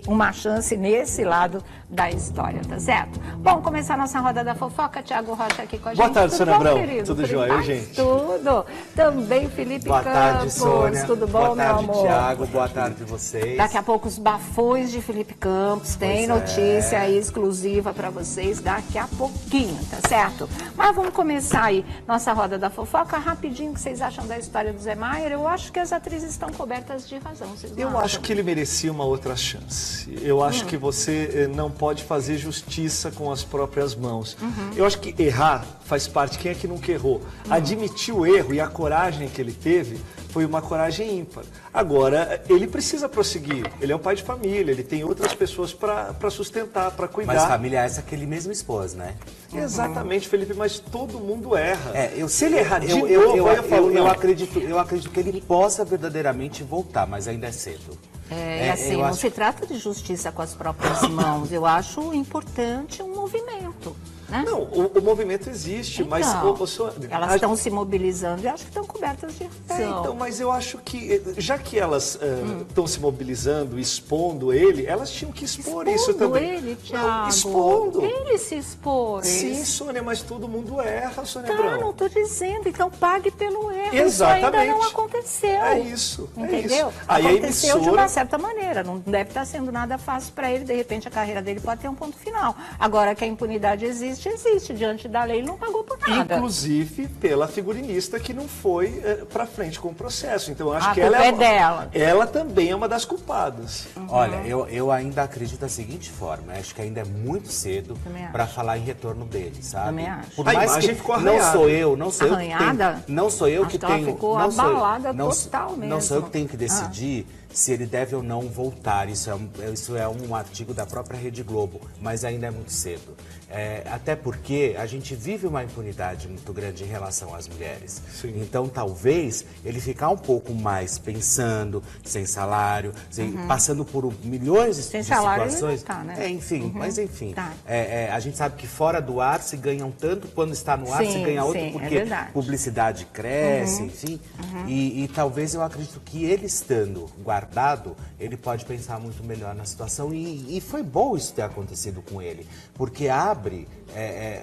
uma chance nesse lado da história, tá certo? Bom, começar nossa roda da fofoca, Thiago Rocha aqui com a gente. Boa tarde, Sônia Abrão. Querido? Tudo jóia, gente? Tudo. Também Felipe Boa Campos. tarde, Sônia. Tudo bom, meu amor? Boa tarde, Thiago. Boa tarde, vocês. Daqui a pouco os bafões de Felipe Campos. Tem notícia aí exclusiva para vocês daqui a pouquinho, tá certo? Mas vamos começar aí nossa roda da fofoca. Rapidinho, o que vocês acham da história do Zé Maier? Eu acho que as atrizes estão cobertas de razão. Vocês não Eu acham? acho que ele merecia uma outra chance. Eu acho que você não pode fazer justiça com as próprias mãos. Eu acho que errar faz parte. Quem é que nunca errou? Admitir o erro e a coragem que ele teve foi uma coragem ímpar. Agora, ele precisa prosseguir. Ele é um pai de família, ele tem outras pessoas para sustentar, para cuidar. Mas família é essa que ele mesmo expôs, né? Exatamente, Felipe, mas todo mundo erra. Se ele errar de novo, eu acredito que ele possa verdadeiramente voltar, mas ainda é cedo. E assim, não se trata de justiça com as próprias mãos. Eu acho importante um movimento. Né? Não, o movimento existe, então, mas... elas estão se mobilizando e acho que estão cobertas de razão. Então, mas eu acho que, já que elas estão se mobilizando, expondo ele, elas tinham que expor isso também. Ele, Thiago. Não, expondo. Ele se expor. Sim, Sônia, mas todo mundo erra, Sônia Tá, Abrão. não estou dizendo, então pague pelo erro. Exatamente. Isso ainda não aconteceu. É isso. Entendeu? Isso. Aí aconteceu a emissora... de uma certa maneira, não deve estar sendo nada fácil para ele, de repente a carreira dele pode ter um ponto final. Agora que a impunidade existe, diante da lei, ele não pagou por nada. Inclusive pela figurinista que não foi para frente com o processo. Então eu acho A que culpa ela é dela. Ela também é uma das culpadas. Olha, eu ainda acredito da seguinte forma, acho que ainda é muito cedo para falar em retorno dele, sabe? Também acho. Por A mais imagem que ficou não arranhada. sou eu que tenho, Arranhada? não sou eu Acho que que ela tenho, ficou não sou eu- abalada não, total não mesmo. sou eu que tenho que decidir se ele deve ou não voltar. Isso é um artigo da própria Rede Globo, mas ainda é muito cedo. Até porque a gente vive uma impunidade muito grande em relação às mulheres. Sim. Então, talvez ele ficar um pouco mais pensando, sem salário, passando por milhões de Sem salário situações. ele não tá, né? Mas enfim. Tá. A gente sabe que fora do ar se ganha um tanto, quando está no ar se Sim, ganha outro, sim, é porque verdade. publicidade cresce, enfim. E talvez eu acredito que ele estando guardado lugar dado, ele pode pensar muito melhor na situação. E foi bom isso ter acontecido com ele, porque abre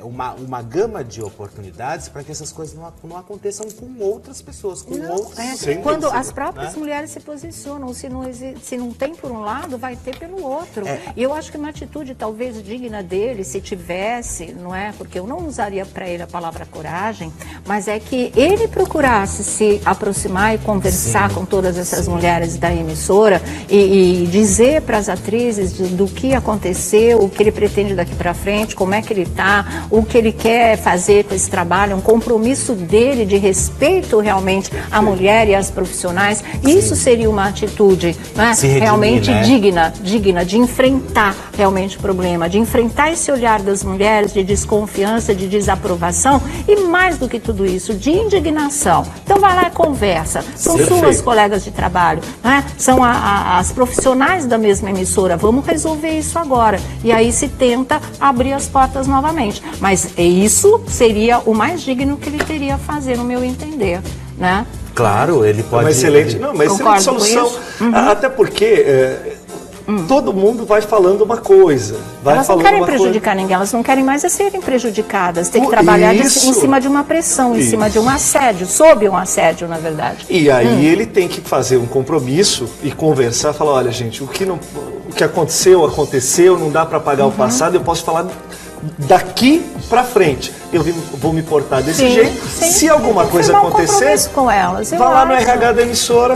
uma gama de oportunidades para que essas coisas não aconteçam com outras pessoas, com outros. Quando as próprias mulheres se posicionam, se não tem por um lado, vai ter pelo outro. E eu acho que uma atitude talvez digna dele, se tivesse, não é? Porque eu não usaria para ele a palavra coragem, mas é que ele procurasse se aproximar e conversar com todas essas mulheres da emissora e dizer para as atrizes do que aconteceu, o que ele pretende daqui para frente, como é que ele tá, o que ele quer fazer com esse trabalho, um compromisso dele de respeito realmente à mulher e às profissionais. Isso seria uma atitude, né, realmente digna de enfrentar realmente o problema, de enfrentar esse olhar das mulheres de desconfiança, de desaprovação e mais do que tudo isso, de indignação. Então vai lá e conversa. São suas colegas de trabalho, né? São as profissionais da mesma emissora. Vamos resolver isso agora. E aí se tenta abrir as portas novamente. Mas isso seria o mais digno que ele teria a fazer, no meu entender, né? Claro, ele pode... Uma excelente solução. Até porque... todo mundo vai falando uma coisa. Elas não querem prejudicar ninguém, elas não querem mais serem prejudicadas. Tem que trabalhar em cima de uma pressão, em cima de um assédio, sob um assédio, na verdade. E aí ele tem que fazer um compromisso e conversar, falar, olha gente, o que aconteceu, não dá para apagar o passado, eu posso falar daqui para frente. Eu vou me portar desse jeito. Se alguma coisa acontecer, com elas, vá lá no RH da emissora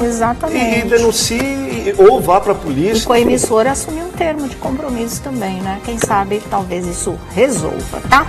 e denuncie, ou vá para a polícia. E com a emissora assumir um termo de compromisso também, né? Quem sabe talvez isso resolva, tá?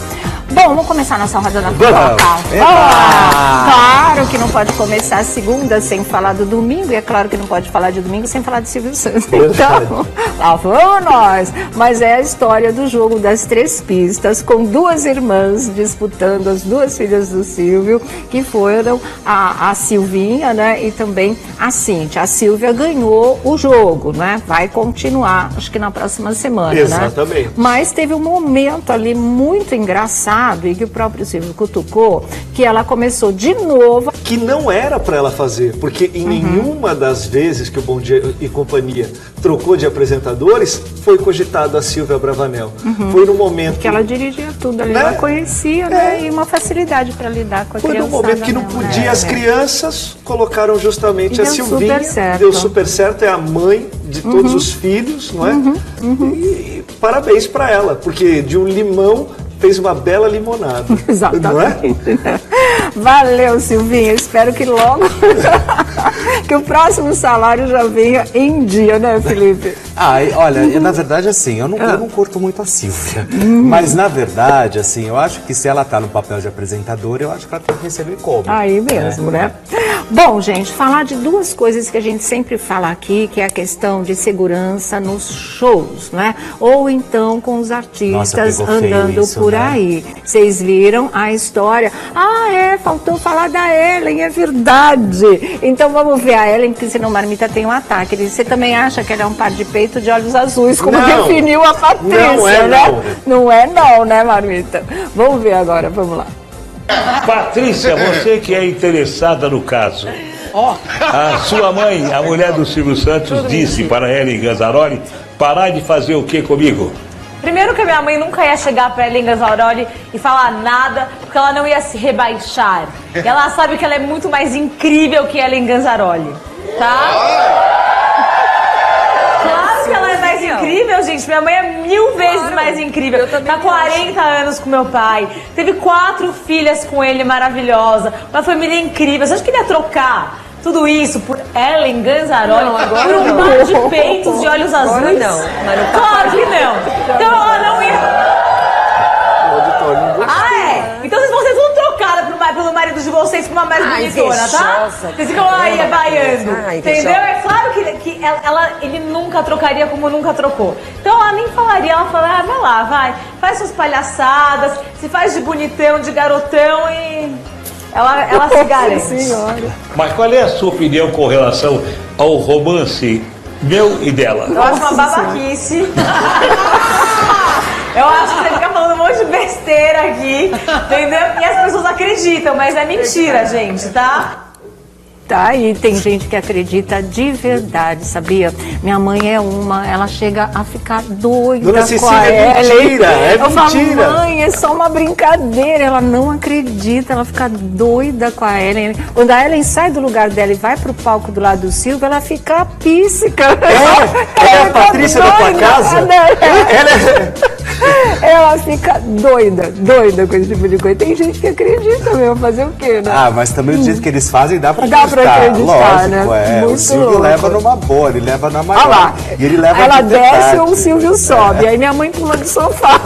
Bom, vamos começar nossa roda da fofoca. Claro que não pode começar a segunda sem falar do domingo, e é claro que não pode falar de domingo sem falar de Silvio Santos. Então, lá vamos nós. Mas é a história do jogo das 3 pistas, com 2 irmãs disputando, as 2 filhas do Silvio, que foram a Silvinha, né, e também a Cíntia. A Silvia ganhou o jogo, né? Vai continuar, acho que na próxima semana, exatamente, né? Mas teve um momento ali muito engraçado e que o próprio Silvio cutucou, que ela começou de novo. Que não era para ela fazer, porque em nenhuma das vezes que o Bom Dia e Companhia trocou de apresentadores, foi cogitada a Silvia Bravanel. Foi no momento... Que ela dirigia tudo ali, ela conhecia, né? E uma facilidade para lidar com a criança. Foi no momento que não podia as crianças, colocaram justamente a Silvinha. Deu super certo, é a mãe de todos os filhos, não é? E parabéns para ela, porque de um limão fez uma bela limonada. Exatamente. Não é? Valeu, Silvinha. Espero que logo que o próximo salário já venha em dia, né, Felipe? Olha, na verdade, assim, eu não curto muito a Silvia. Mas, na verdade, assim, eu acho que se ela tá no papel de apresentadora, eu acho que ela tem que receber como. Aí mesmo, né? Bom, gente, falar de 2 coisas que a gente sempre fala aqui, que é a questão de segurança nos shows, né? Ou então com os artistas andando por aí. Vocês viram a história? Faltou falar da Ellen, é verdade. Então vamos ver a Ellen, porque senão Marmita tem um ataque. Você também acha que ela é um par de peito de olhos azuis, como definiu a Patrícia, né? Não é não, né, Marmita? Vamos ver agora, vamos lá. Patrícia, você que é interessada no caso. A sua mãe, a mulher do Silvio Santos, disse para Ellen Ganzaroli parar de fazer o que comigo? Primeiro que a minha mãe nunca ia chegar pra Ellen Ganzaroli e falar nada, porque ela não ia se rebaixar. Ela sabe que ela é muito mais incrível que Ellen Ganzaroli, tá? Claro que ela é mais incrível, gente. Minha mãe é 1000 vezes mais incrível. Tá 40 anos com meu pai. Teve 4 filhas com ele, maravilhosa. Uma família incrível. Você acha que ele ia trocar tudo isso por Ellen Ganzaroli? Por um par de peitos de olhos azuis? Não, mas não tá. Claro que não. Então ela não ia... Então vocês vão trocar pelo marido de vocês por uma mais bonitona, tá? Vocês ficam aí vaiando, entendeu? É claro que ele nunca trocaria como nunca trocou. Então ela nem falaria, ela fala, vai lá, faz suas palhaçadas, se faz de bonitão, de garotão e... Ela se garante. Mas qual é a sua opinião com relação ao romance meu e dela? Eu acho uma babaquice. Eu acho que você fica falando um monte de besteira aqui, entendeu? E as pessoas acreditam, mas é mentira, gente, tá? Tá aí, tem gente que acredita de verdade, sabia? Minha mãe é uma, ela chega a ficar doida Dona com a Cecília, é Ellen. mentira, é Eu falo, mentira. mãe, é só uma brincadeira. Ela não acredita, ela fica doida com a Ellen. Quando a Ellen sai do lugar dela e vai pro palco do lado do Silvio, ela fica píssica. Ela é a Patrícia da tua casa? Ela fica doida com esse tipo de coisa. Tem gente que acredita mesmo, fazer o quê, né? Ah, mas também do jeito que eles fazem, dá pra Dá acreditar. pra acreditar, Lógico, né? O Muito Silvio louco. leva numa boa, ele leva na maior. Olha lá, E ele leva ela de desce verdade. ou o Silvio sobe. Aí minha mãe pula do sofá.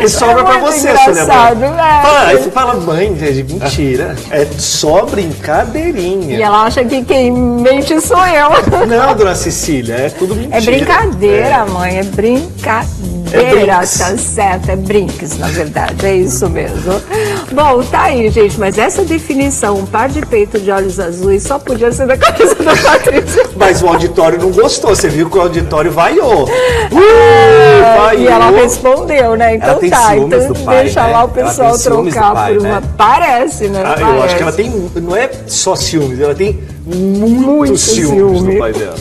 E sobra pra muito você, engraçado, Sônia. Aí você fala, mãe, gente, mentira. É só brincadeirinha. E ela acha que quem mente sou eu. Não, Dona Cecília, é tudo mentira. É brincadeira, mãe, é brincadeira, brinks. tá certo, é brinks, na verdade, é isso mesmo. Bom, tá aí, gente, mas essa definição, um par de peito de olhos azuis, só podia ser da cabeça da Patrícia. Mas o auditório não gostou, você viu que o auditório vaiou. Vaiou. E ela respondeu, né? Então Ela tem tá, ciúmes então do pai, deixa né? lá o Ela pessoal tem ciúmes do trocar pai, por uma. né? Parece, né? Ah, eu Parece. acho que ela tem, não é só ciúmes, ela tem muito ciúmes ciúme. do pai dela.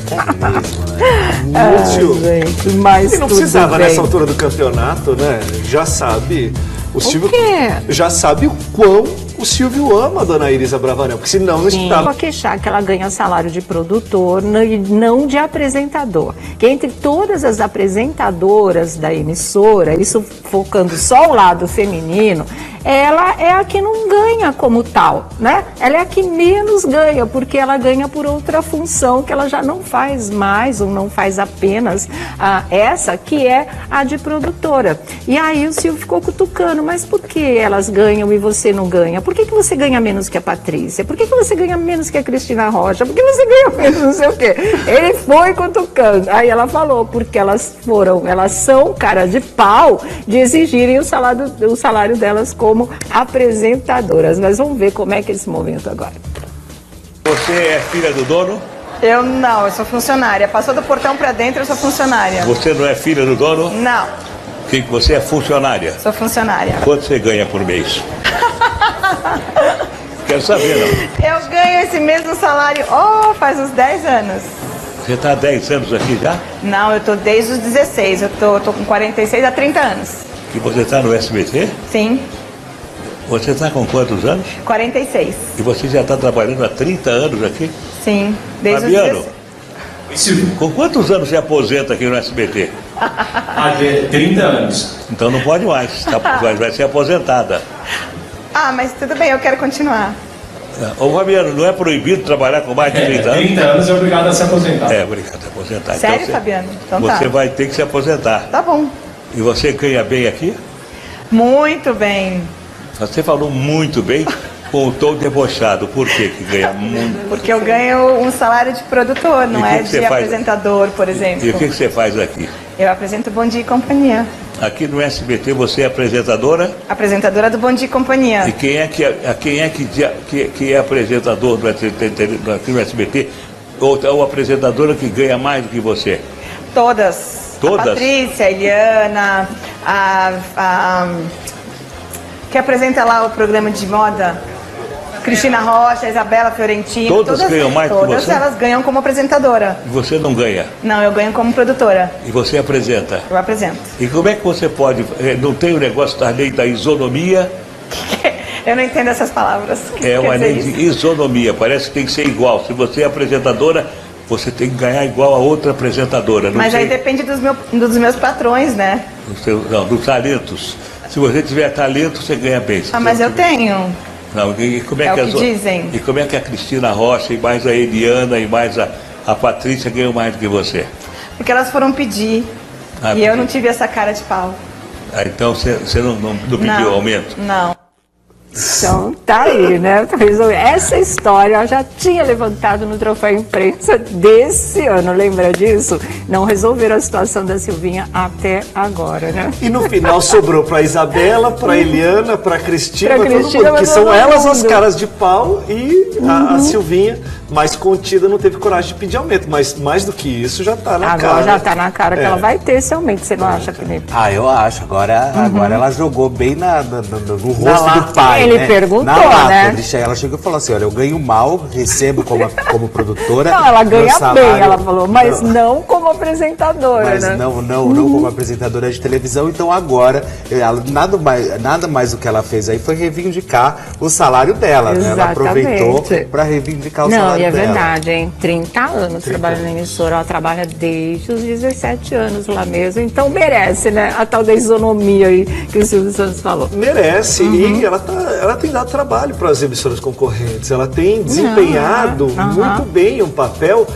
Muito ciúmes. Gente, mas E não tudo precisava bem. nessa altura do campeonato, né? Já sabe. O Silvio quê? já sabe o quão o Silvio ama a dona Iris Abravanel, porque senão não estava. Só queixar que ela ganha salário de produtor e não de apresentador. Que entre todas as apresentadoras da emissora, isso focando só o lado feminino, ela é a que não ganha como tal, né? Ela é a que menos ganha, porque ela ganha por outra função que ela já não faz mais ou não faz apenas essa, que é a de produtora. E aí o Silvio ficou cutucando, mas por que elas ganham e você não ganha? Por que você ganha menos que a Patrícia? Por que você ganha menos que a Cristina Rocha? Por que você ganha menos não sei o quê? Ele foi cutucando. Aí ela falou, porque elas são cara de pau de exigirem o salário delas como apresentadoras. Mas vamos ver como é que é esse momento agora. Você é filha do dono? Eu não, eu sou funcionária. Passou do portão pra dentro, eu sou funcionária. Você não é filha do dono? Não, Que você é funcionária? sou funcionária. Quanto você ganha por mês? Quero saber, não. Eu ganho esse mesmo salário, faz uns 10 anos. Você está há 10 anos aqui já? Não, eu tô desde os 16, eu tô com 46 há 30 anos. E você está no SBT? Sim, Você está com quantos anos? 46. E você já está trabalhando há 30 anos aqui? Sim, desde os Fabiano, 16. Silvio, com quantos anos você aposenta aqui no SBT? há 30 anos. Então não pode mais, vai ser aposentada. Ah, mas tudo bem, eu quero continuar. Ô Fabiano, não é proibido trabalhar com mais de 30 anos? 30 anos é obrigado a se aposentar. É, obrigado, se aposentar. Sério, Então, Fabiano? Então você tá. vai ter que se aposentar. Tá bom. E você ganha bem aqui? Muito bem. Você falou muito bem com o tom debochado. Por que que ganha muito? Porque eu ganho um salário de produtor, não E o que é que você de faz? apresentador, por exemplo. E o que que você faz aqui? Eu apresento Bom Dia e Companhia. Aqui no SBT você é apresentadora? Apresentadora do Bom Dia e Companhia. E quem é que é apresentador aqui no SBT? Ou apresentadora que ganha mais do que você? Todas. Todas? A Patrícia, a Eliana, que apresenta lá o programa de moda, Cristina Rocha, a Isabela Fiorentino. Todas ganham mais que Todas você? elas ganham como apresentadora. E você não ganha. Não, eu ganho como produtora. E você apresenta. Eu apresento. E como é que você pode... Não tem o negócio da lei da isonomia? Eu não entendo essas palavras. O que É quer uma dizer lei isso? de isonomia. Parece que tem que ser igual. Se você é apresentadora, você tem que ganhar igual a outra apresentadora. Não Mas sei, aí depende dos meus patrões, né? dos talentos. Se você tiver talento, você ganha bem. Se Ah, mas você eu não tiver- tenho. Não, e como é, É que o as que o- dizem. E como é que a Cristina Rocha, e mais a Eliana, e mais a Patrícia ganham mais do que você? Porque elas foram pedir. Ah, e eu porque- não tive essa cara de pau. Ah, então você não pediu aumento? Não. Então, tá aí, né? Essa história eu já tinha levantado no Troféu Imprensa desse ano, lembra disso? Não resolveram a situação da Silvinha até agora, né? E no final sobrou pra Isabela, pra Eliana, pra Cristina, Pra todo Cristina, mundo, que mas são todo elas as mundo. caras de pau e a Silvinha mas contida, não teve coragem de pedir aumento. Mas mais do que isso, já tá na cara. Agora já tá na cara que ela vai ter esse aumento, você não acha, Felipe? Ah, eu acho. Agora ela jogou bem no rosto do pai. Ele né? perguntou, na lata, né? Ela chegou e falou assim, olha, eu ganho mal, recebo como produtora. Não, ela ganha salário, bem, ela falou, mas não como apresentadora, mas né? não como apresentadora de televisão. Então agora, nada mais do que ela fez aí foi reivindicar o salário dela, né? Ela aproveitou para reivindicar o salário dela. Não, e é verdade, hein? 30 anos trabalhando na emissora, ela trabalha desde os 17 anos lá mesmo, então merece, né? A tal da isonomia aí que o Silvio Santos falou. Merece, e ela tem dado trabalho para as emissoras concorrentes, ela tem desempenhado muito bem um papel.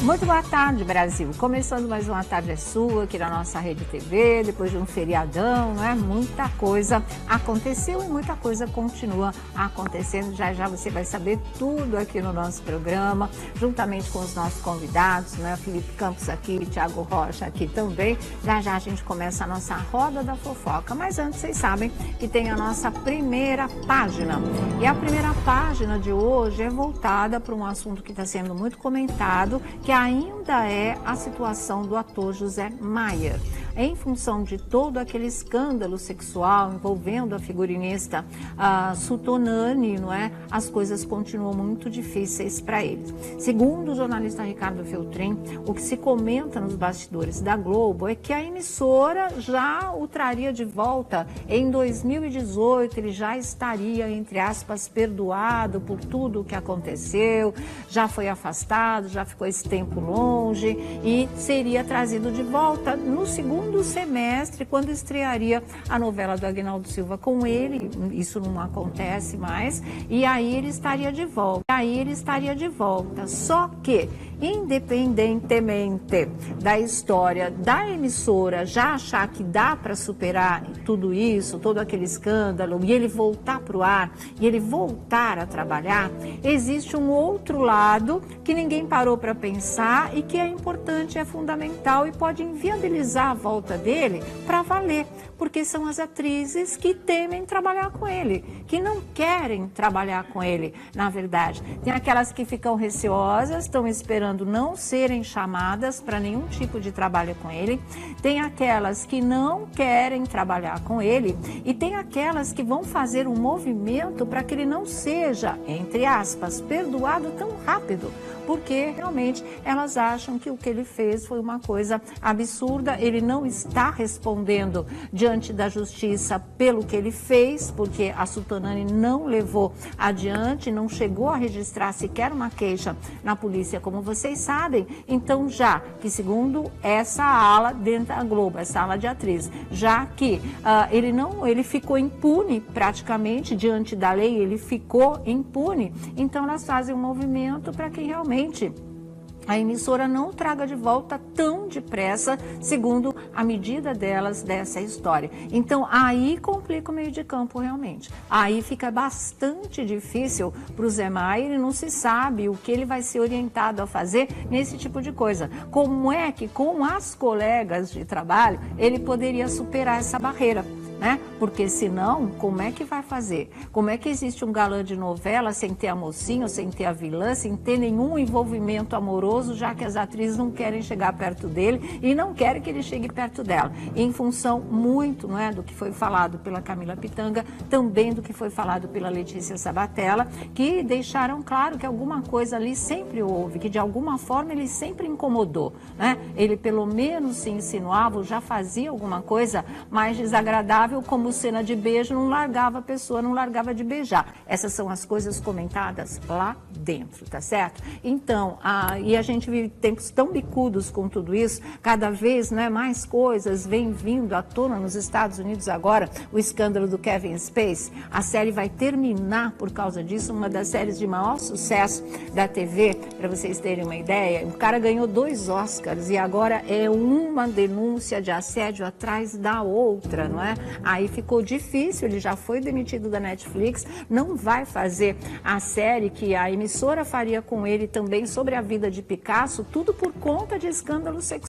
Muito boa tarde, Brasil. Começando mais uma Tarde é Sua aqui na nossa Rede TV, depois de um feriadão, né? Muita coisa aconteceu e muita coisa continua acontecendo. Já já você vai saber tudo aqui no nosso programa, juntamente com os nossos convidados, né? Felipe Campos aqui, Thiago Rocha aqui também. Já já a gente começa a nossa Roda da Fofoca. Mas antes, vocês sabem que tem a nossa primeira página. E a primeira página de hoje é voltada para um assunto que está sendo muito comentado, que ainda é a situação do ator José Maier. Em função de todo aquele escândalo sexual envolvendo a figurinista Sutonani, não é? As coisas continuam muito difíceis para eles. Segundo o jornalista Ricardo Feltrin, o que se comenta nos bastidores da Globo é que a emissora já o traria de volta em 2018, ele já estaria, entre aspas, perdoado por tudo o que aconteceu, já foi afastado, já ficou esse tempo longe e seria trazido de volta no segundo semestre, quando estrearia a novela do Aguinaldo Silva com ele. Isso não acontece mais, e aí ele estaria de volta. Só que, independentemente da história da emissora já achar que dá para superar tudo isso, todo aquele escândalo, e ele voltar para o ar, e ele voltar a trabalhar, existe um outro lado que ninguém parou para pensar e que é importante, é fundamental e pode inviabilizar a volta dele para valer, porque são as atrizes que temem trabalhar com ele, que não querem trabalhar com ele, na verdade. Tem aquelas que ficam receosas, estão esperando não serem chamadas para nenhum tipo de trabalho com ele, tem aquelas que não querem trabalhar com ele e tem aquelas que vão fazer um movimento para que ele não seja, entre aspas, perdoado tão rápido, porque realmente elas acham que o que ele fez foi uma coisa absurda, ele não está respondendo diante da justiça pelo que ele fez, porque a Sutonani não levou adiante, não chegou a registrar sequer uma queixa na polícia, como vocês sabem. Então, já que segundo essa ala dentro da Globo, essa ala de atriz, já que ele ficou impune praticamente diante da lei, ele ficou impune, então elas fazem um movimento para que realmente a emissora não traga de volta tão depressa, segundo a medida delas dessa história. Então, aí complica o meio de campo realmente. Aí fica bastante difícil para o Zé Maier e não se sabe o que ele vai ser orientado a fazer nesse tipo de coisa. Como é que, com as colegas de trabalho, ele poderia superar essa barreira? Né? Porque senão, como é que vai fazer? Como é que existe um galã de novela sem ter a mocinha, sem ter a vilã, sem ter nenhum envolvimento amoroso, já que as atrizes não querem chegar perto dele e não querem que ele chegue perto dela? Em função muito, não é, do que foi falado pela Camila Pitanga, também do que foi falado pela Letícia Sabatella, que deixaram claro que alguma coisa ali sempre houve, que de alguma forma ele sempre incomodou, né? Ele pelo menos se insinuava, já fazia alguma coisa mais desagradável, como cena de beijo, não largava a pessoa, não largava de beijar. Essas são as coisas comentadas lá dentro, tá certo? Então, e a gente vive tempos tão bicudos com tudo isso, cada vez, né, mais coisas vêm vindo à tona nos Estados Unidos agora, o escândalo do Kevin Spacey. A série vai terminar por causa disso, uma das séries de maior sucesso da TV, para vocês terem uma ideia. O cara ganhou 2 Oscars e agora é uma denúncia de assédio atrás da outra, não é? Aí ficou difícil, ele já foi demitido da Netflix, não vai fazer a série que a emissora faria com ele também sobre a vida de Picasso, tudo por conta de escândalo sexual.